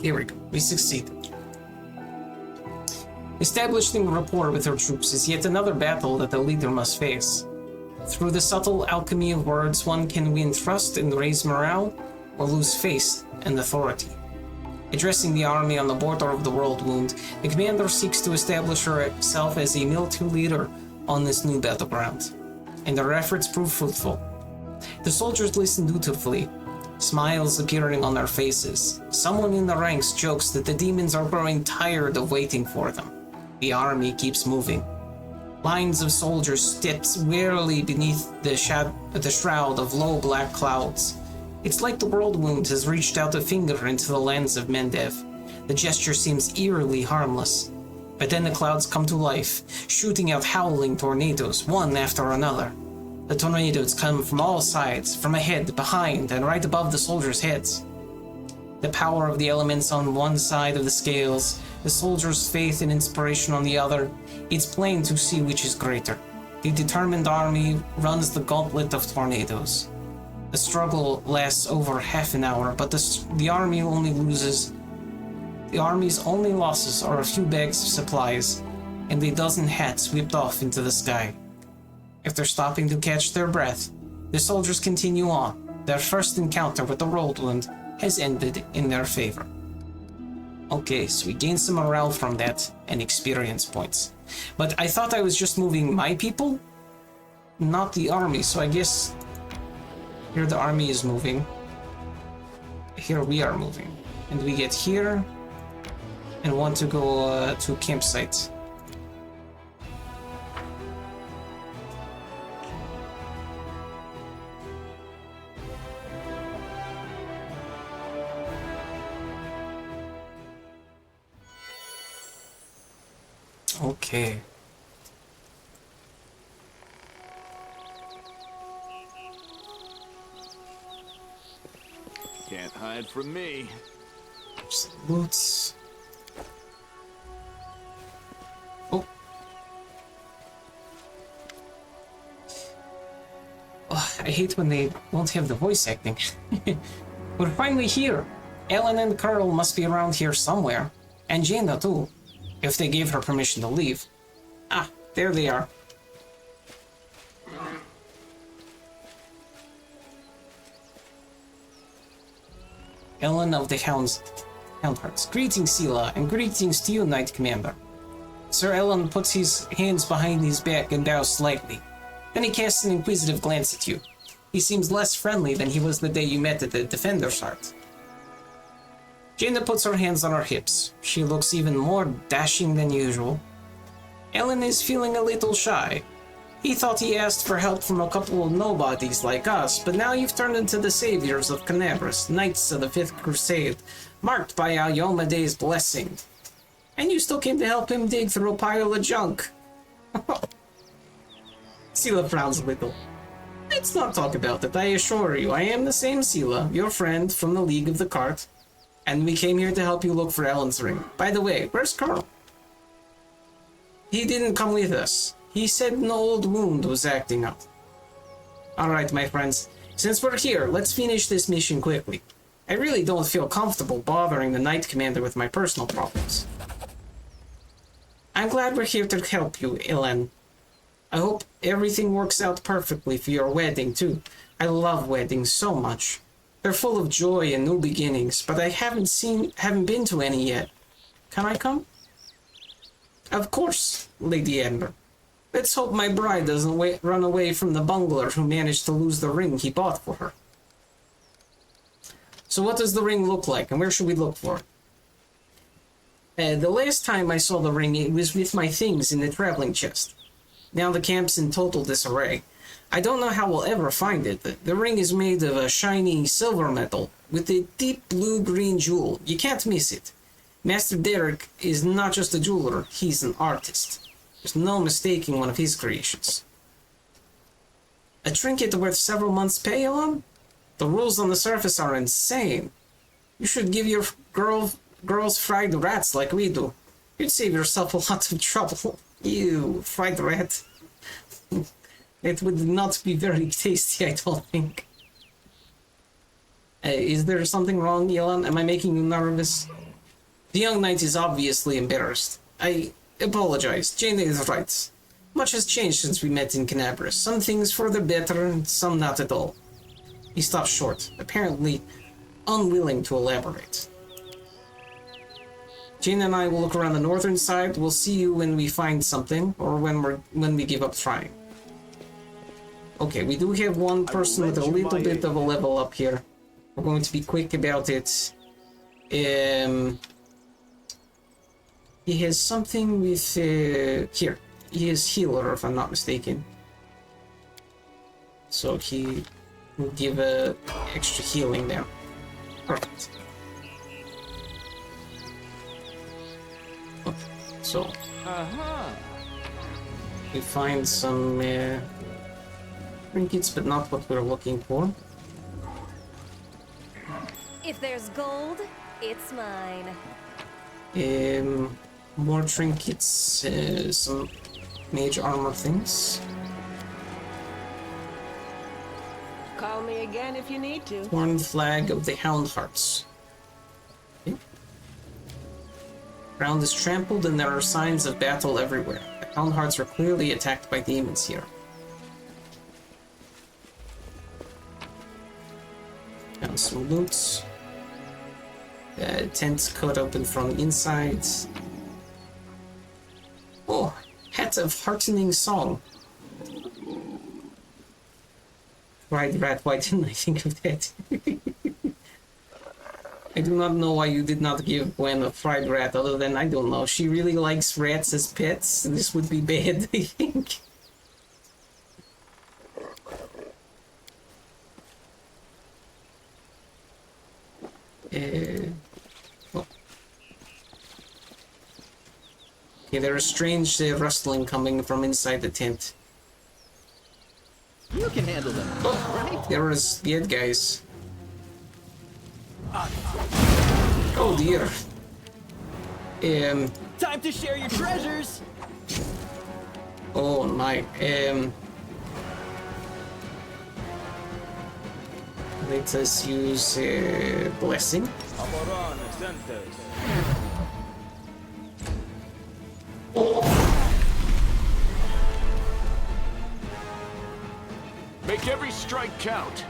There we go, we succeeded. Establishing rapport with our troops is yet another battle that the leader must face. Through the subtle alchemy of words, one can win trust and raise morale, or lose faith and authority. Addressing the army on the border of the World Wound, the commander seeks to establish herself as a military leader on this new battleground, and their efforts prove fruitful. The soldiers listen dutifully, smiles appearing on their faces. Someone in the ranks jokes that the demons are growing tired of waiting for them. The army keeps moving. Lines of soldiers step wearily beneath the shroud of low black clouds. It's like the World Wound has reached out a finger into the lands of Mendev. The gesture seems eerily harmless. But then the clouds come to life, shooting out howling tornadoes, one after another. The tornadoes come from all sides, from ahead, behind, and right above the soldiers' heads. The power of the elements on one side of the scales, the soldiers' faith and inspiration on the other. It's plain to see which is greater. The determined army runs the gauntlet of tornadoes. The struggle lasts over half an hour, but the army's only losses are a few bags of supplies and a dozen hats whipped off into the sky. After stopping to catch their breath, the soldiers continue on. Their first encounter with the World Wound has ended in their favor. Okay, so we gained some morale from that and experience points. But I thought I was just moving my people, not the army, so I guess here the army is moving. Here we are moving. And we get here and want to go to campsite. Okay. Can't hide from me. Boots. Oh. Oh, I hate when they don't have the voice acting. We're finally here. Ellen and Carl must be around here somewhere. And Jaina too, if they gave her permission to leave. Ah, there they are. Ellen of the Houndhearts. Greetings, Sela, and greetings to you, Knight Commander. Sir Ellen puts his hands behind his back and bows slightly. Then he casts an inquisitive glance at you. He seems less friendly than he was the day you met at the Defender's Heart. Jaina puts her hands on her hips. She looks even more dashing than usual. Ellen is feeling a little shy. He thought he asked for help from a couple of nobodies like us, but now you've turned into the saviors of Canabras, knights of the Fifth Crusade, marked by Iomede's blessing. And you still came to help him dig through a pile of junk. Sela frowns a little. Let's not talk about it, I assure you. I am the same Sela, your friend from the League of the Cart. And we came here to help you look for Ellen's ring. By the way, where's Carl? He didn't come with us. He said an old wound was acting up. Alright, my friends. Since we're here, let's finish this mission quickly. I really don't feel comfortable bothering the Knight Commander with my personal problems. I'm glad we're here to help you, Ellen. I hope everything works out perfectly for your wedding, too. I love weddings so much. They're full of joy and new beginnings, but I haven't been to any yet. Can I come? Of course, Lady Amber. Let's hope my bride doesn't run away from the bungler who managed to lose the ring he bought for her. So what does the ring look like, and where should we look for it? The last time I saw the ring, it was with my things in the traveling chest. Now the camp's in total disarray. I don't know how we'll ever find it. The ring is made of a shiny silver metal with a deep blue-green jewel. You can't miss it. Master Derek is not just a jeweler, he's an artist. There's no mistaking one of his creations. A trinket worth several months' pay on? The rules on the surface are insane. You should give your girl girls fried rats like we do. You'd save yourself a lot of trouble. Ew, fried rat. It would not be very tasty, I don't think. Is there something wrong, Yelan? Am I making you nervous? The young knight is obviously embarrassed. I apologize. Jane is right. Much has changed since we met in Canabras. Some things for the better, and some not at all. He stopped short, apparently unwilling to elaborate. Jane and I will look around the northern side. We'll see you when we find something, or when we give up trying. Okay, we do have one person with a little bit of a level up here. We're going to be quick about it. He has something with here. He is healer, if I'm not mistaken. So he will give extra healing there. Perfect. Okay, so we find some trinkets, but not what we're looking for. If there's gold, it's mine. More trinkets, some mage armor things. Call me again if you need to. Torn flag of the Hound Hearts. Okay. Ground is trampled and there are signs of battle everywhere. The Hound Hearts are clearly attacked by demons here. Found some loot. Tents cut open from inside. Oh, hat of heartening song. Fried rat, why didn't I think of that? I do not know why you did not give Gwen a fried rat, other than, I don't know, she really likes rats as pets. This would be bad, I think. Oh. Okay, there is strange rustling coming from inside the tent. You can handle them, right? There is bad guys. Oh dear. Time to share your treasures. Oh my. Let us use blessing. Make every strike count.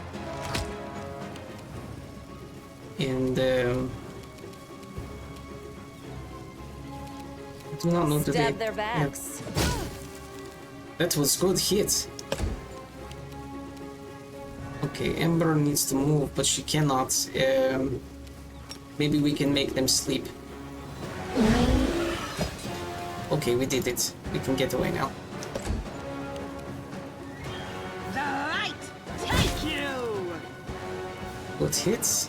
And I do not know Stab their backs. Yeah. That was good hit. Okay, Ember needs to move, but she cannot. Maybe we can make them sleep. Okay, we did it. We can get away now. The light take you! Good hits.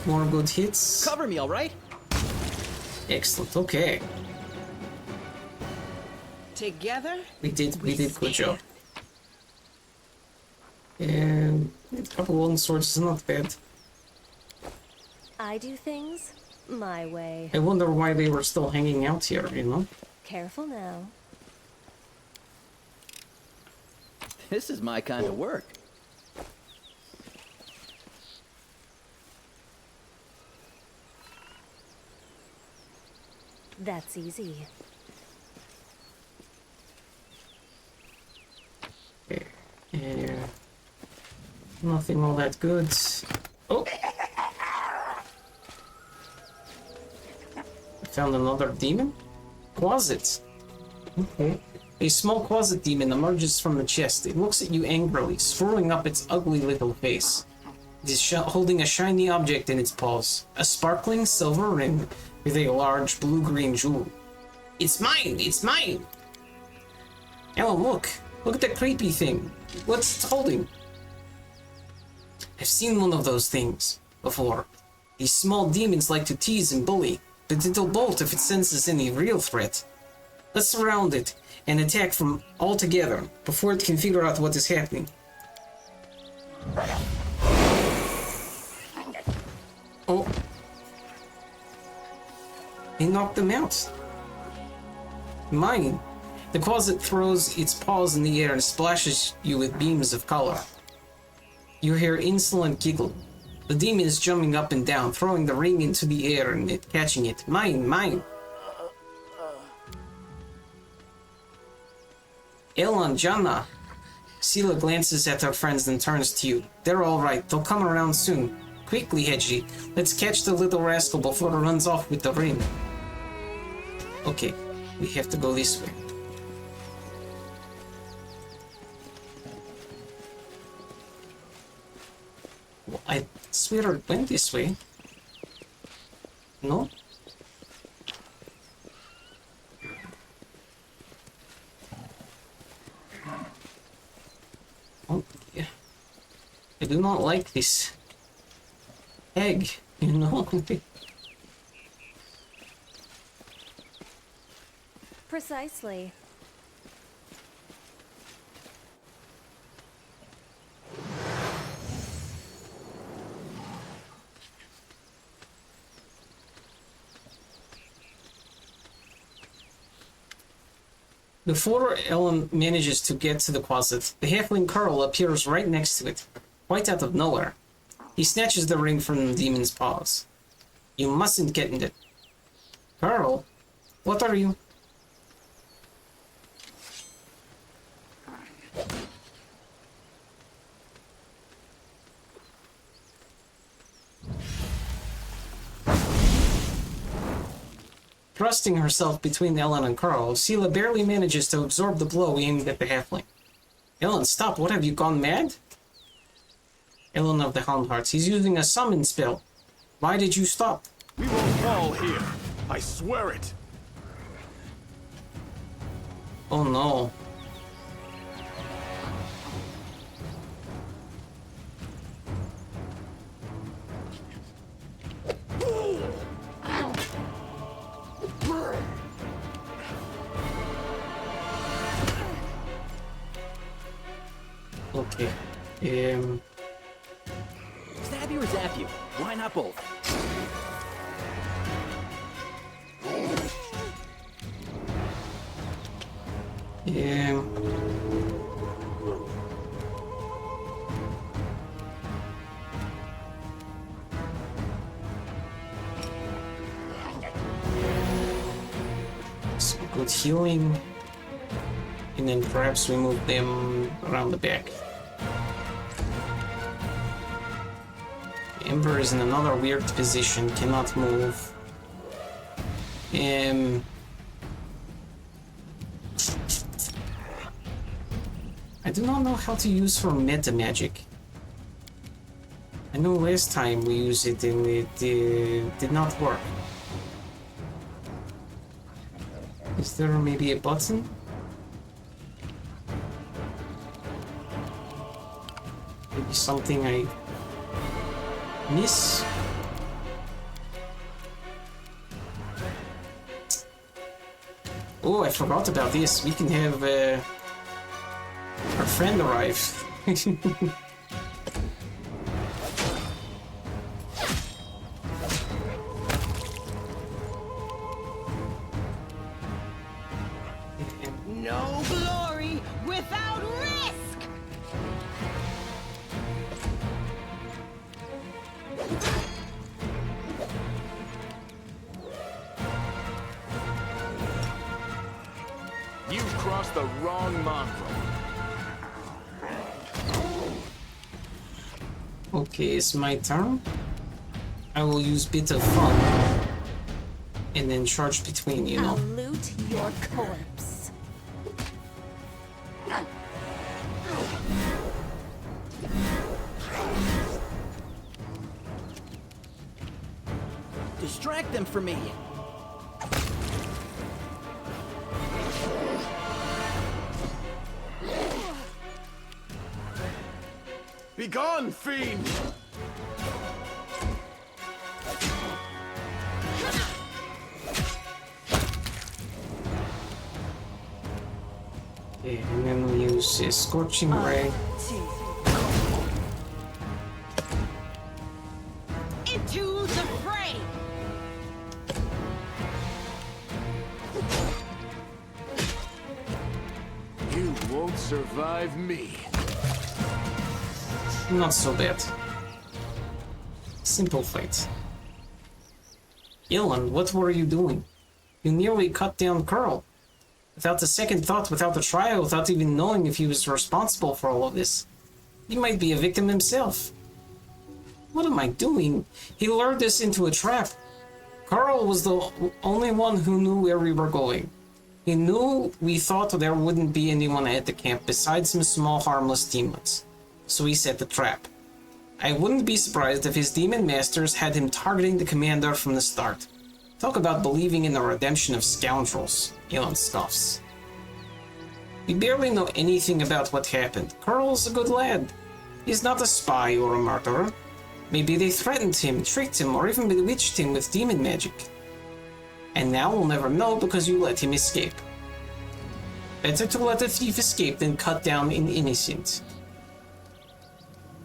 More good hits. Cover me, all right? Excellent. Okay. Together? We did good job. And a couple long swords is not bad. I do things my way. I wonder why they were still hanging out here, you know? Careful now. This is my kind of work. That's easy. Okay. Nothing all that good. Oh! I found another demon? Closet. Okay. A small closet demon emerges from the chest. It looks at you angrily, swirling up its ugly little face. It is holding a shiny object in its paws. A sparkling silver ring with a large blue-green jewel. It's mine! It's mine! Ellen, look! Look at that creepy thing. What's it holding? I've seen one of those things before. These small demons like to tease and bully, but it'll bolt if it senses any real threat. Let's surround it and attack from all together before it can figure out what is happening. Oh. He knocked them out. Mine. The closet throws its paws in the air and splashes you with beams of color. You hear insolent giggle. The demon is jumping up and down, throwing the ring into the air and catching it. Mine, mine. Elon, Janna. Sela glances at her friends and turns to you. They're all right. They'll come around soon. Quickly, Hedgie. Let's catch the little rascal before he runs off with the ring. Okay, we have to go this way. Well, I swear it went this way. No? Oh, yeah. I do not like this egg, you know? Precisely. Before Ellen manages to get to the closet, the halfling Carl appears right next to it, quite out of nowhere. He snatches the ring from the demon's paws. You mustn't get in it. Carl, what are you? Thrusting herself between Ellen and Carl, Sela barely manages to absorb the blow aimed at the halfling. Ellen, stop! What, have you gone mad? Ellen of the Houndhearts, he's using a summon spell. Why did you stop? We won't fall here. I swear it. Oh no. Okay. Stab you or zap you? Why not both? Some good healing. And then perhaps we move them around the back. Ember is in another weird position, cannot move. I do not know how to use her meta magic. I know last time we used it and it did not work. Is there maybe a button? Maybe something I miss? Oh, I forgot about this. We can have our friend arrive. No glory without risk! You've crossed the wrong mongrel. Okay, it's my turn. I will use Bit of Fun and then charge between, you know. I'll loot your corpse. Distract them for me. Be gone, fiend! Okay, and then we use a Scorching Ray. Into the fray! won't survive me. Not so bad. Simple fight. Ilan, what were you doing? You nearly cut down Carl. Without a second thought, without a trial, without even knowing if he was responsible for all of this. He might be a victim himself. What am I doing? He lured us into a trap. Carl was the only one who knew where we were going. He knew we thought there wouldn't be anyone at the camp besides some small harmless demons. So he set the trap. I wouldn't be surprised if his demon masters had him targeting the commander from the start. Talk about believing in the redemption of scoundrels, Elon scoffs. We barely know anything about what happened. Carl's a good lad. He's not a spy or a murderer. Maybe they threatened him, tricked him, or even bewitched him with demon magic. And now we'll never know because you let him escape. Better to let a thief escape than cut down an innocent.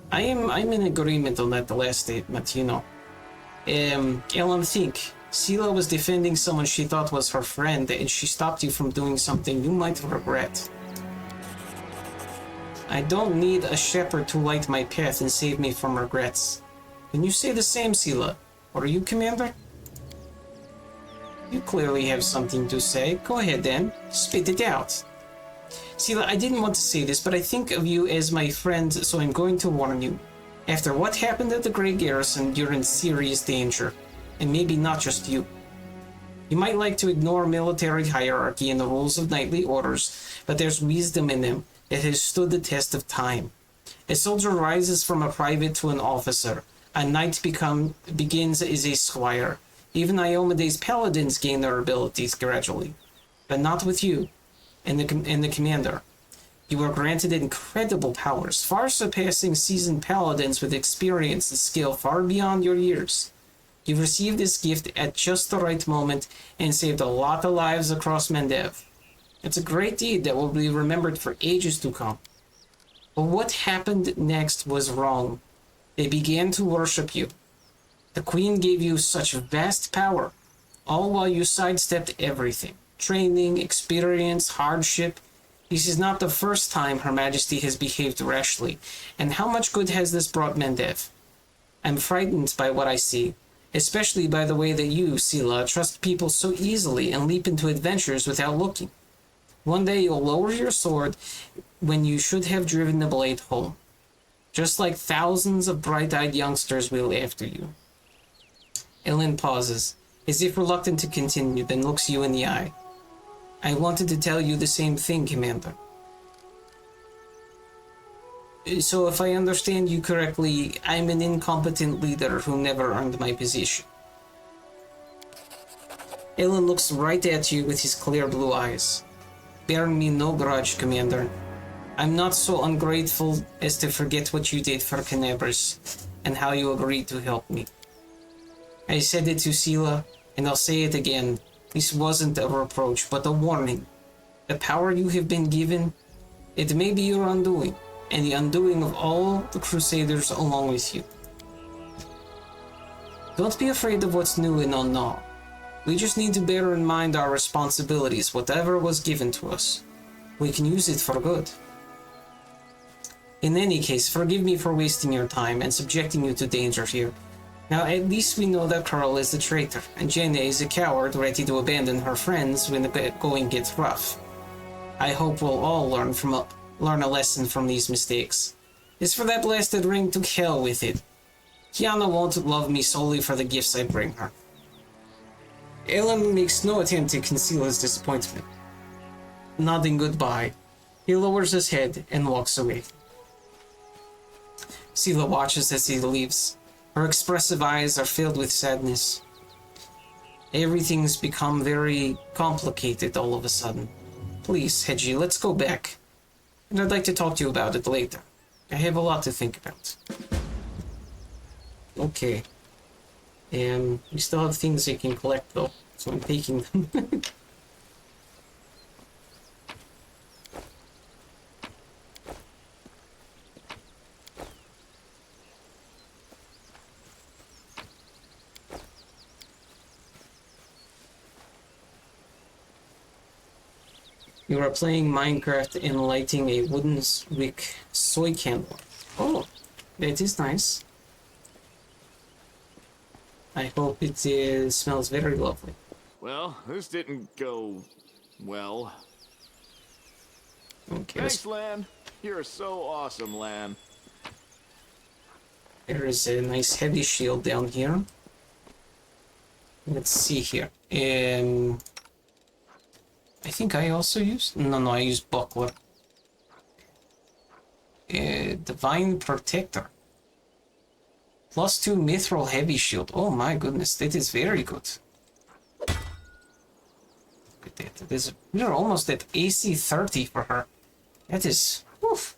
I'm in agreement on that last statement, you know. Ellen, think. Sela was defending someone she thought was her friend, and she stopped you from doing something you might regret. I don't need a shepherd to light my path and save me from regrets. Can you say the same, Sela? Or are you, Commander? You clearly have something to say. Go ahead then. Spit it out. Sela, I didn't want to say this, but I think of you as my friend, so I'm going to warn you. After what happened at the Grey Garrison, you're in serious danger. And maybe not just you. You might like to ignore military hierarchy and the rules of knightly orders, but there's wisdom in them that has stood the test of time. A soldier rises from a private to an officer. A knight begins as a squire. Even Iomede's paladins gain their abilities gradually. But not with you and the commander. You are granted incredible powers, far surpassing seasoned paladins with experience and skill far beyond your years. You received this gift at just the right moment and saved a lot of lives across Mendev. It's a great deed that will be remembered for ages to come. But what happened next was wrong. They began to worship you. The Queen gave you such vast power, all while you sidestepped everything. Training, experience, hardship. This is not the first time Her Majesty has behaved rashly. And how much good has this brought Mendev? I'm frightened by what I see. Especially by the way that you, Sela, trust people so easily and leap into adventures without looking. One day you'll lower your sword when you should have driven the blade home. Just like thousands of bright-eyed youngsters will after you. Ellen pauses, as if reluctant to continue, then looks you in the eye. I wanted to tell you the same thing, Commander. So if I understand you correctly, I'm an incompetent leader who never earned my position. Ellen looks right at you with his clear blue eyes. Bear me no grudge, Commander. I'm not so ungrateful as to forget what you did for Canabras, and how you agreed to help me. I said it to Sela, and I'll say it again. This wasn't a reproach, but a warning. The power you have been given, it may be your undoing, and the undoing of all the Crusaders along with you. Don't be afraid of what's new and unknown. We just need to bear in mind our responsibilities, whatever was given to us. We can use it for good. In any case, forgive me for wasting your time and subjecting you to danger here. Now, at least we know that Carl is the traitor, and Jenna is a coward ready to abandon her friends when the going gets rough. I hope we'll all learn a lesson from these mistakes. As for that blasted ring, to hell with it. Kiana won't love me solely for the gifts I bring her. Ellen makes no attempt to conceal his disappointment. Nodding goodbye, he lowers his head and walks away. Sela watches as he leaves. Her expressive eyes are filled with sadness. Everything's become very complicated all of a sudden. Please, Hedgie, let's go back. And I'd like to talk to you about it later. I have a lot to think about. Okay. We still have things you can collect though, so I'm taking them. You are playing Minecraft and lighting a wooden wick soy candle. Oh, that is nice. I hope it smells very lovely. Well, this didn't go well. Okay, Thanks, Lan. You're so awesome, Lan. there is a nice heavy shield down here. Let's see here. I think I also used... No, I used buckler. Divine Protector. +2 mithril heavy shield. Oh my goodness, that is very good. Look at that. We're almost at AC 30 for her. That is... Oof.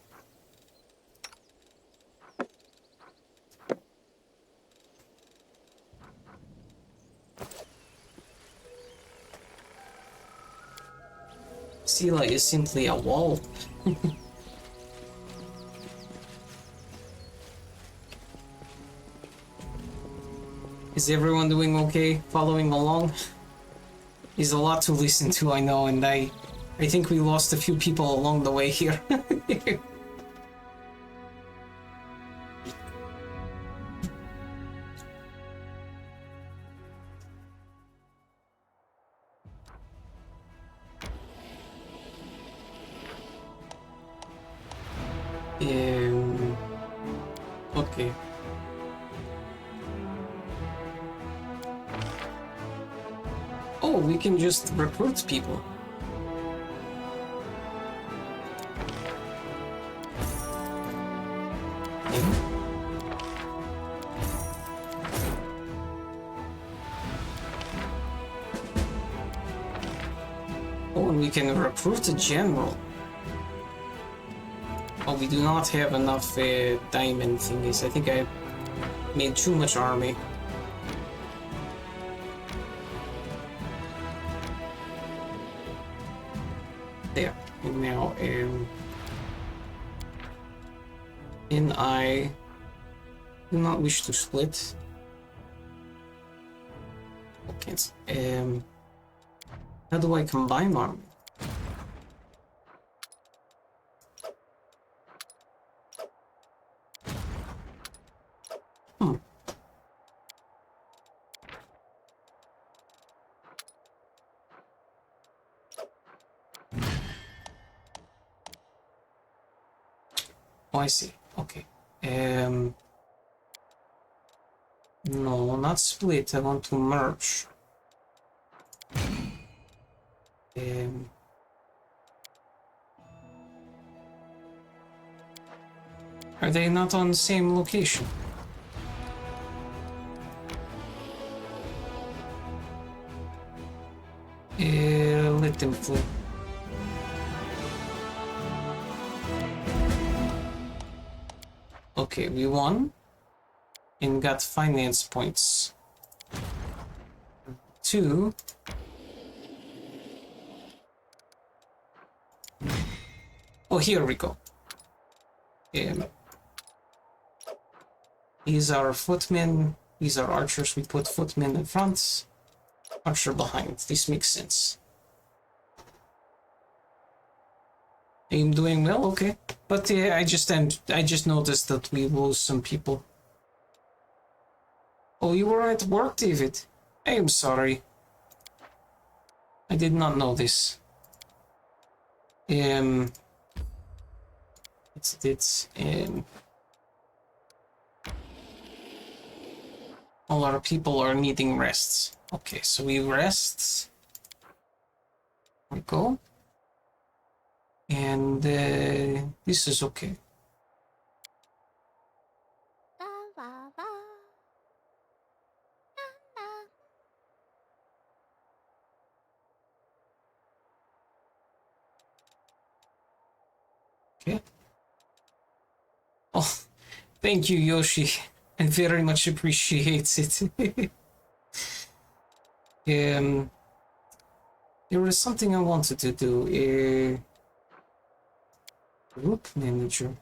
Sela is simply a wall. Is everyone doing okay? Following along? There's a lot to listen to, I know, and I think we lost a few people along the way here. Okay. Oh, we can just recruit people. Oh, and we can recruit a general. Oh, we do not have enough diamond thingies. I think I made too much army. There. And now, and I do not wish to split. Okay. How do I combine army? Oh, I see. Okay. No, not split. I want to merge. Are they not on the same location? Let them flip. Okay, we won and got finance points. 2. Oh, here we go. These are footmen. These are archers. We put footmen in front, archer behind. This makes sense. I'm doing well, okay. But I just noticed that we lose some people. Oh, you were at work, David. I am sorry. I did not know this. All our people are needing rests. Okay, so we rest. We go. And this is okay. Okay. Oh, thank you, Yoshi. I very much appreciate it. There was something I wanted to do. Group manager.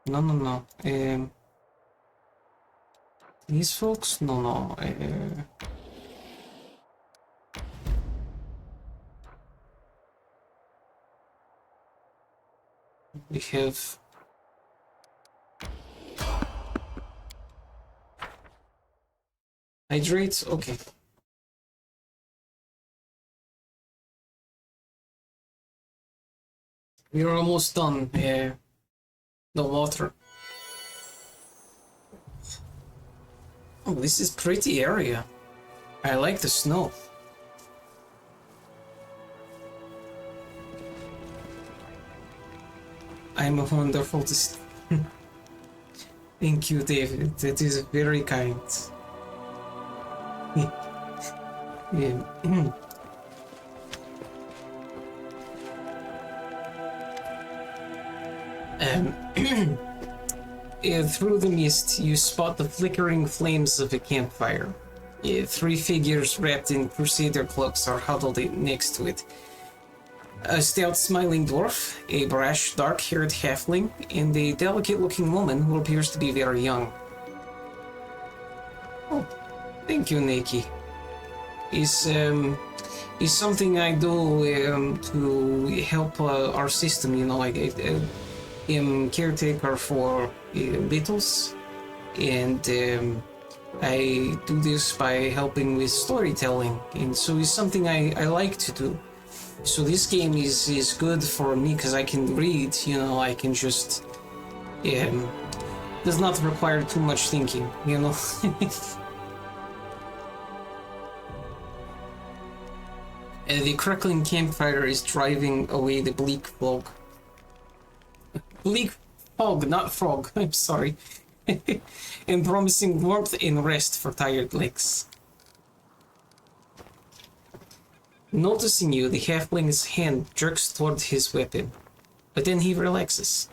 No. These folks? No. We have... Hydrate? Okay. We are almost done. The water. Oh, this is pretty area. I like the snow. I'm a wonderful. Thank you, David. That is very kind. Yeah. Through the mist, you spot the flickering flames of a campfire. Three figures wrapped in crusader cloaks are huddled next to it. A stout, smiling dwarf, a brash, dark-haired halfling, and a delicate-looking woman who appears to be very young. Oh, thank you, Neki. Is something I do to help our system, you know, like I'm caretaker for Beatles, and I do this by helping with storytelling, and so it's something I like to do. So this game is good for me because I can read, you know, I can just does not require too much thinking, you know. The crackling campfire is driving away the bleak fog. Bleak fog, not frog, I'm sorry. And promising warmth and rest for tired legs. Noticing you, the halfling's hand jerks toward his weapon, but then he relaxes.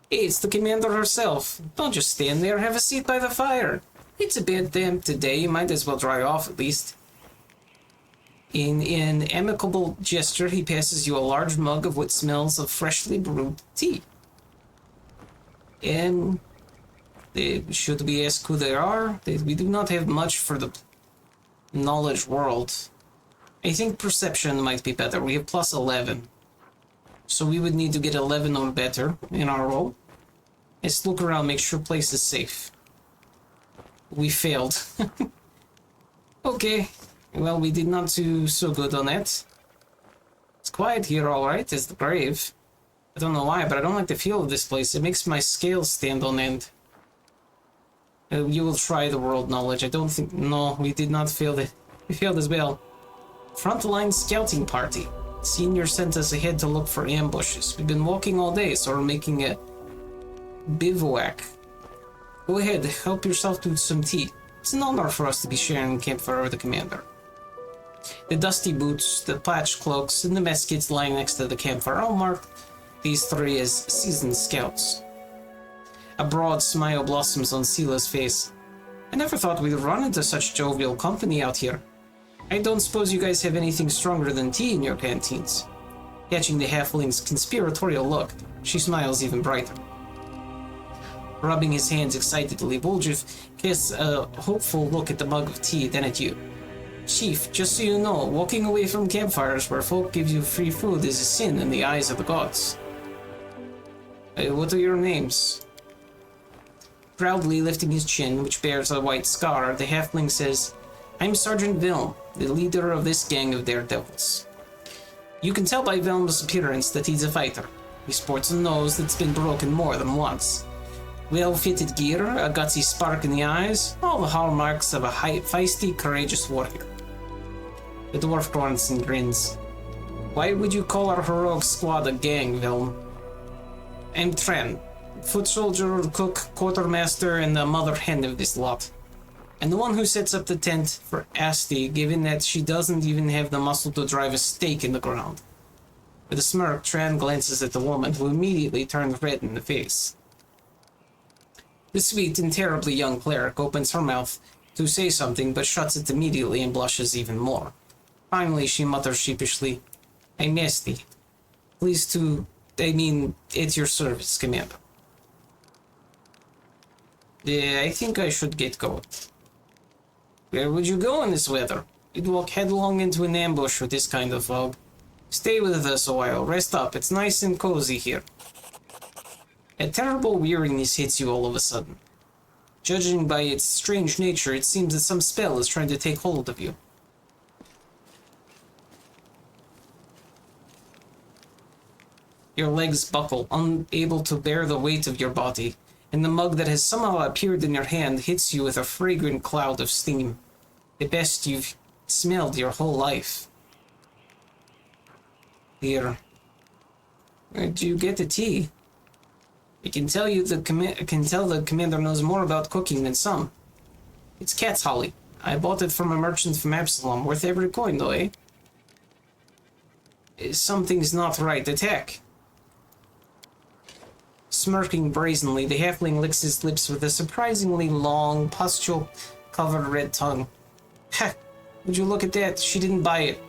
Hey, it's the commander herself. Don't just stand there, have a seat by the fire. It's a bit damp today, you might as well dry off at least. In an amicable gesture, he passes you a large mug of what smells of freshly brewed tea. And should we ask who they are? We do not have much for the knowledge world. I think perception might be better. We have plus 11. So we would need to get 11 or better in our roll. Let's look around, make sure place is safe. We failed. Okay. Well, we did not do so good on that. It's quiet here, alright. It's the grave. I don't know why, but I don't like the feel of this place. It makes my scales stand on end. You will try the world knowledge. I don't think... No, we did not fail it. We failed as well. Frontline scouting party. Senior sent us ahead to look for ambushes. We've been walking all day, so we're making a bivouac. Go ahead, help yourself to some tea. It's an honor for us to be sharing a campfire with the commander. The dusty boots, the patched cloaks, and the mess kits lying next to the campfire all mark these three as seasoned scouts. A broad smile blossoms on Sila's face. I never thought we'd run into such jovial company out here. I don't suppose you guys have anything stronger than tea in your canteens. Catching the halfling's conspiratorial look, she smiles even brighter. Rubbing his hands excitedly, Voljev casts a hopeful look at the mug of tea, then at you. Chief, just so you know, walking away from campfires where folk give you free food is a sin in the eyes of the gods. What are your names? Proudly lifting his chin, which bears a white scar, the halfling says, I'm Sergeant Vilm, the leader of this gang of daredevils. You can tell by Vilm's appearance that he's a fighter. He sports a nose that's been broken more than once. Well-fitted gear, a gutsy spark in the eyes, all the hallmarks of a feisty, courageous warrior. The dwarf grunts and grins. Why would you call our heroic squad a gang, Vilm? I'm Tren, foot soldier, cook, quartermaster, and the mother hen of this lot. And the one who sets up the tent for Asti, given that she doesn't even have the muscle to drive a stake in the ground. With a smirk, Tran glances at the woman, who immediately turns red in the face. The sweet and terribly young cleric opens her mouth to say something, but shuts it immediately and blushes even more. Finally, she mutters sheepishly, I'm Asti. Pleased to... at your service, Commander. I think I should get going. Where would you go in this weather? You'd walk headlong into an ambush with this kind of fog. Stay with us a while, rest up, it's nice and cozy here. A terrible weariness hits you all of a sudden. Judging by its strange nature, it seems that some spell is trying to take hold of you. Your legs buckle, unable to bear the weight of your body, and the mug that has somehow appeared in your hand hits you with a fragrant cloud of steam. The best you've smelled your whole life. Here. Where'd you get the tea? I can tell you the commander knows more about cooking than some. It's cat's holly. I bought it from a merchant from Absalom, worth every coin though, eh? Something's not right. Attack. Smirking brazenly, the halfling licks his lips with a surprisingly long, pustule-covered red tongue. Ha! Would you look at that? She didn't buy it.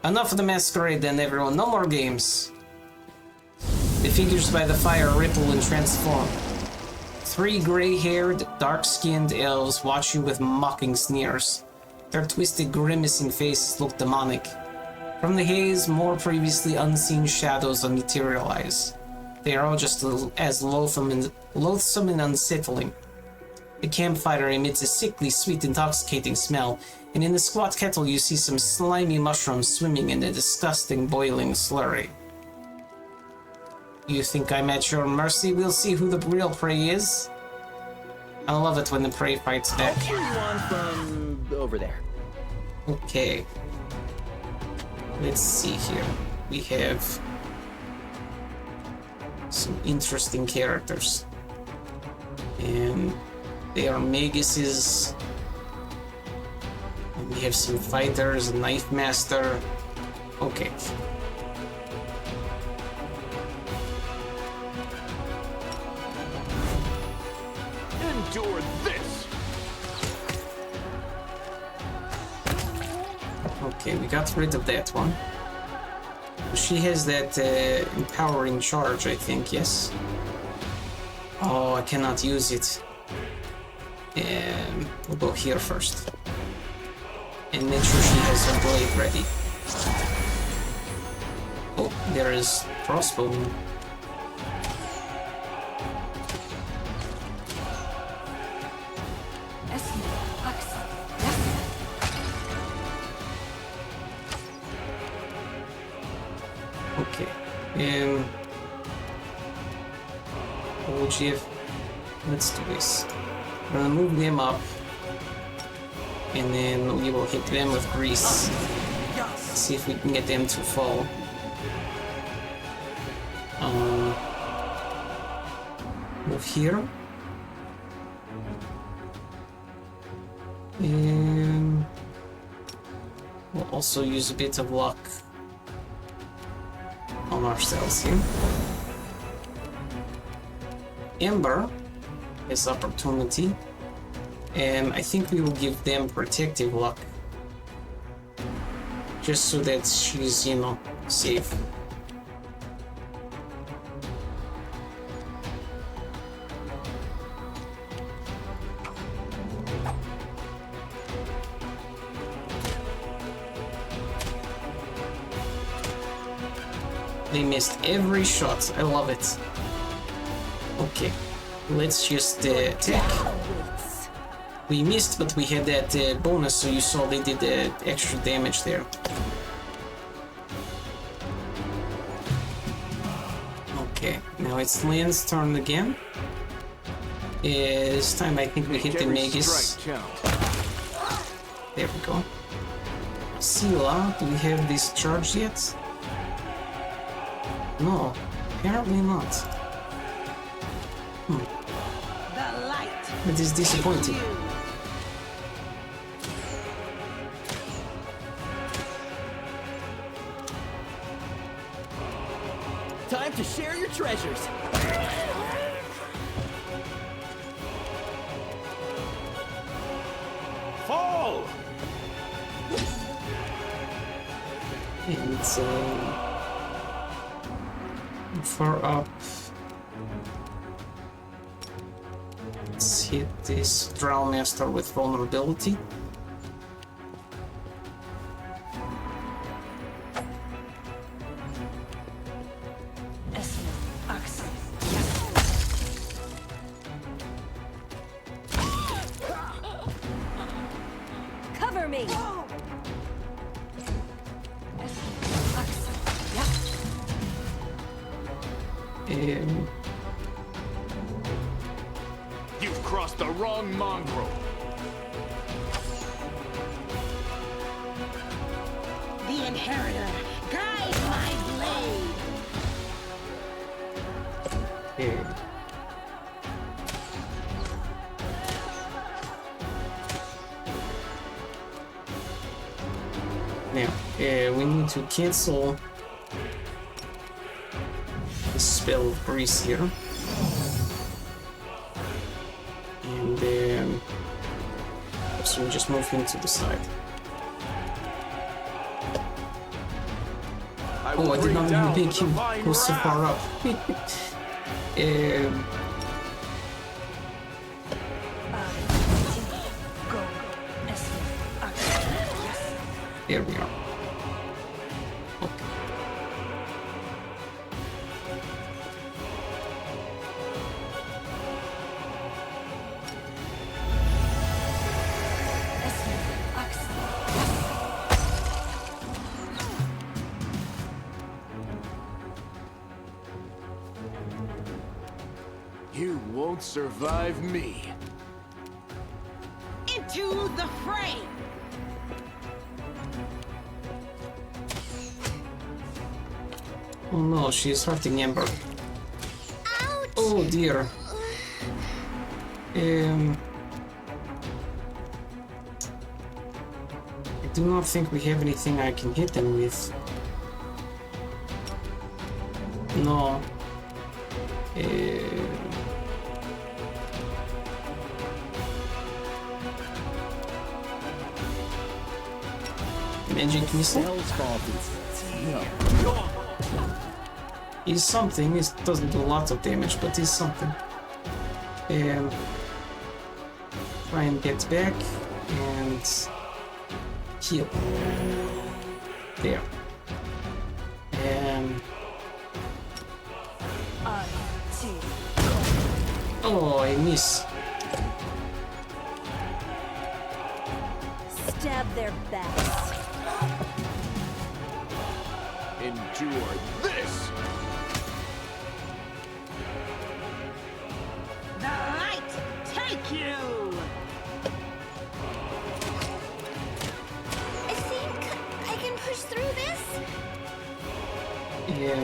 Enough of the masquerade then, everyone. No more games. The figures by the fire ripple and transform. 3 gray-haired, dark-skinned elves watch you with mocking sneers. Their twisted, grimacing faces look demonic. From the haze, more previously unseen shadows materialize. They are all just as loathsome and unsettling. The campfire emits a sickly, sweet, intoxicating smell, and in the squat kettle you see some slimy mushrooms swimming in a disgusting, boiling slurry. You think I'm at your mercy? We'll see who the real prey is. I love it when the prey fights back. I'll cheer you on from over there. Okay. Let's see here. We have some interesting characters. And they are maguses. And we have some fighters, a knife master. Okay. Endure this! Okay, we got rid of that one. She has that empowering charge, I think, yes? Oh, I cannot use it. We'll go here first. And make sure she has her blade ready. Oh, there is crossbowman. Okay. OGF. Let's do this. We're gonna move them up. And then we will hit them with grease. See if we can get them to fall. Move here. And we'll also use a bit of luck on ourselves here. Ember has opportunity, and I think we will give them protective luck, just so that she's, you know, safe. They missed every shot. I love it. Okay, let's just attack. We missed, but we had that bonus, so you saw they did extra damage there. Okay, now it's Lynn's turn again. This time I think we hit the Magus. There we go. Sela, do we have this charged yet? No, apparently not. That is disappointing. Time to share your treasures. Fall! And far up. Let's hit this Drow Master with vulnerability. You've crossed the wrong mongrel. The Inheritor, guide my blade. Now, we need to cancel the spell of Grease here. And then so we just move him to the side. Oh, I did not even make him go so far up. There we are. Okay. You won't survive me. Into the fray. Oh no, she's hurting Ember. Oh dear. I do not think we have anything I can hit them with. No. Magic missile? Is something. It doesn't do lots of damage, but is something. Try and get back and heal. There. Oh, I miss. Stab their backs. Endure this! The light take you! I think I can push through this. Yeah.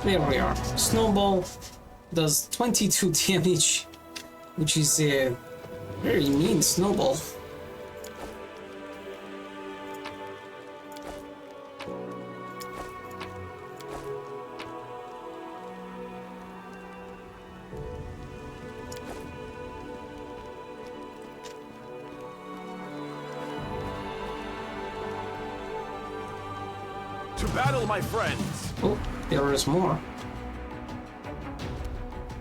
There we are. Snowball does 22 damage, which is a very mean snowball. To battle, my friends! Oh, there is more.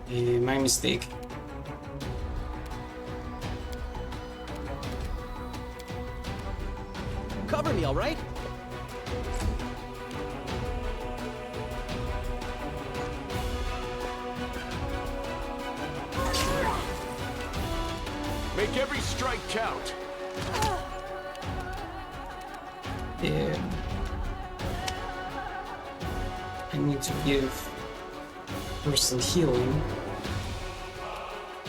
My mistake. Cover me, all right? Make every strike count. Yeah. I need to give person healing.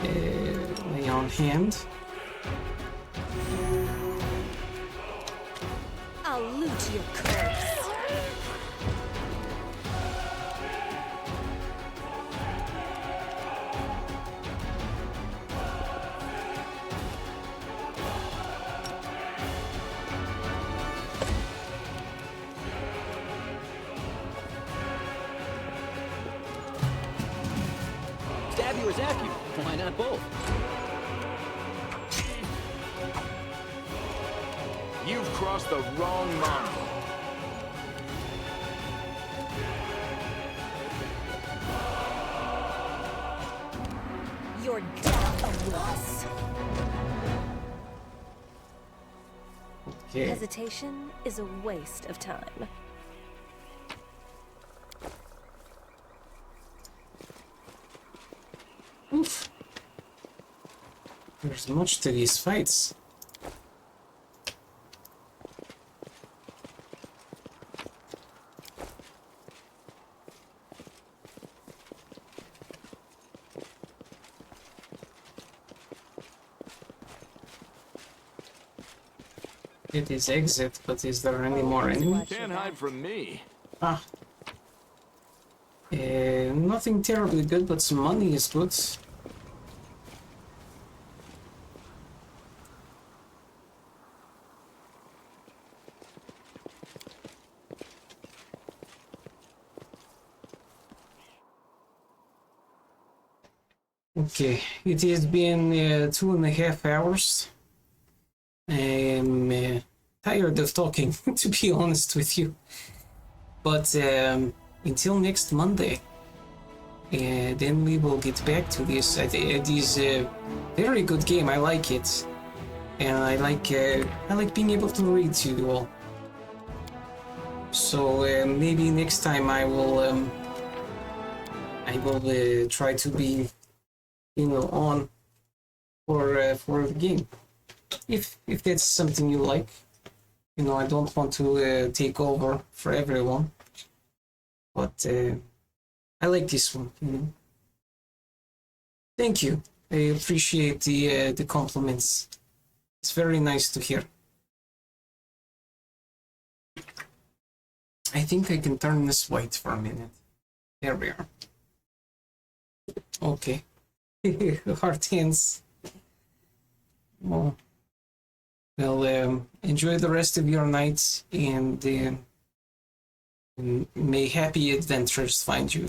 Lay on hand. I'll loot your corpse. Stab you or zap you? Why not both? You've crossed the wrong mongrel. Your death awaits. Okay. Hesitation is a waste of time. Oof. There's much to these fights. It is exit, but is there any more enemy? Can't hide from me. Ah. Nothing terribly good, but some money is good. Okay, it has been 2.5 hours. I'm tired of talking, to be honest with you. But until next Monday, then we will get back to this. It is a very good game. I like it, and I like being able to read to you all. So maybe next time I will try to be, you know, on for the game. If that's something you like, you know, I don't want to take over for everyone, but I like this one. You know. Thank you. I appreciate the compliments. It's very nice to hear. I think I can turn this white for a minute. There we are. Okay. Hard hands. Oh. Well, enjoy the rest of your night, and may happy adventures find you.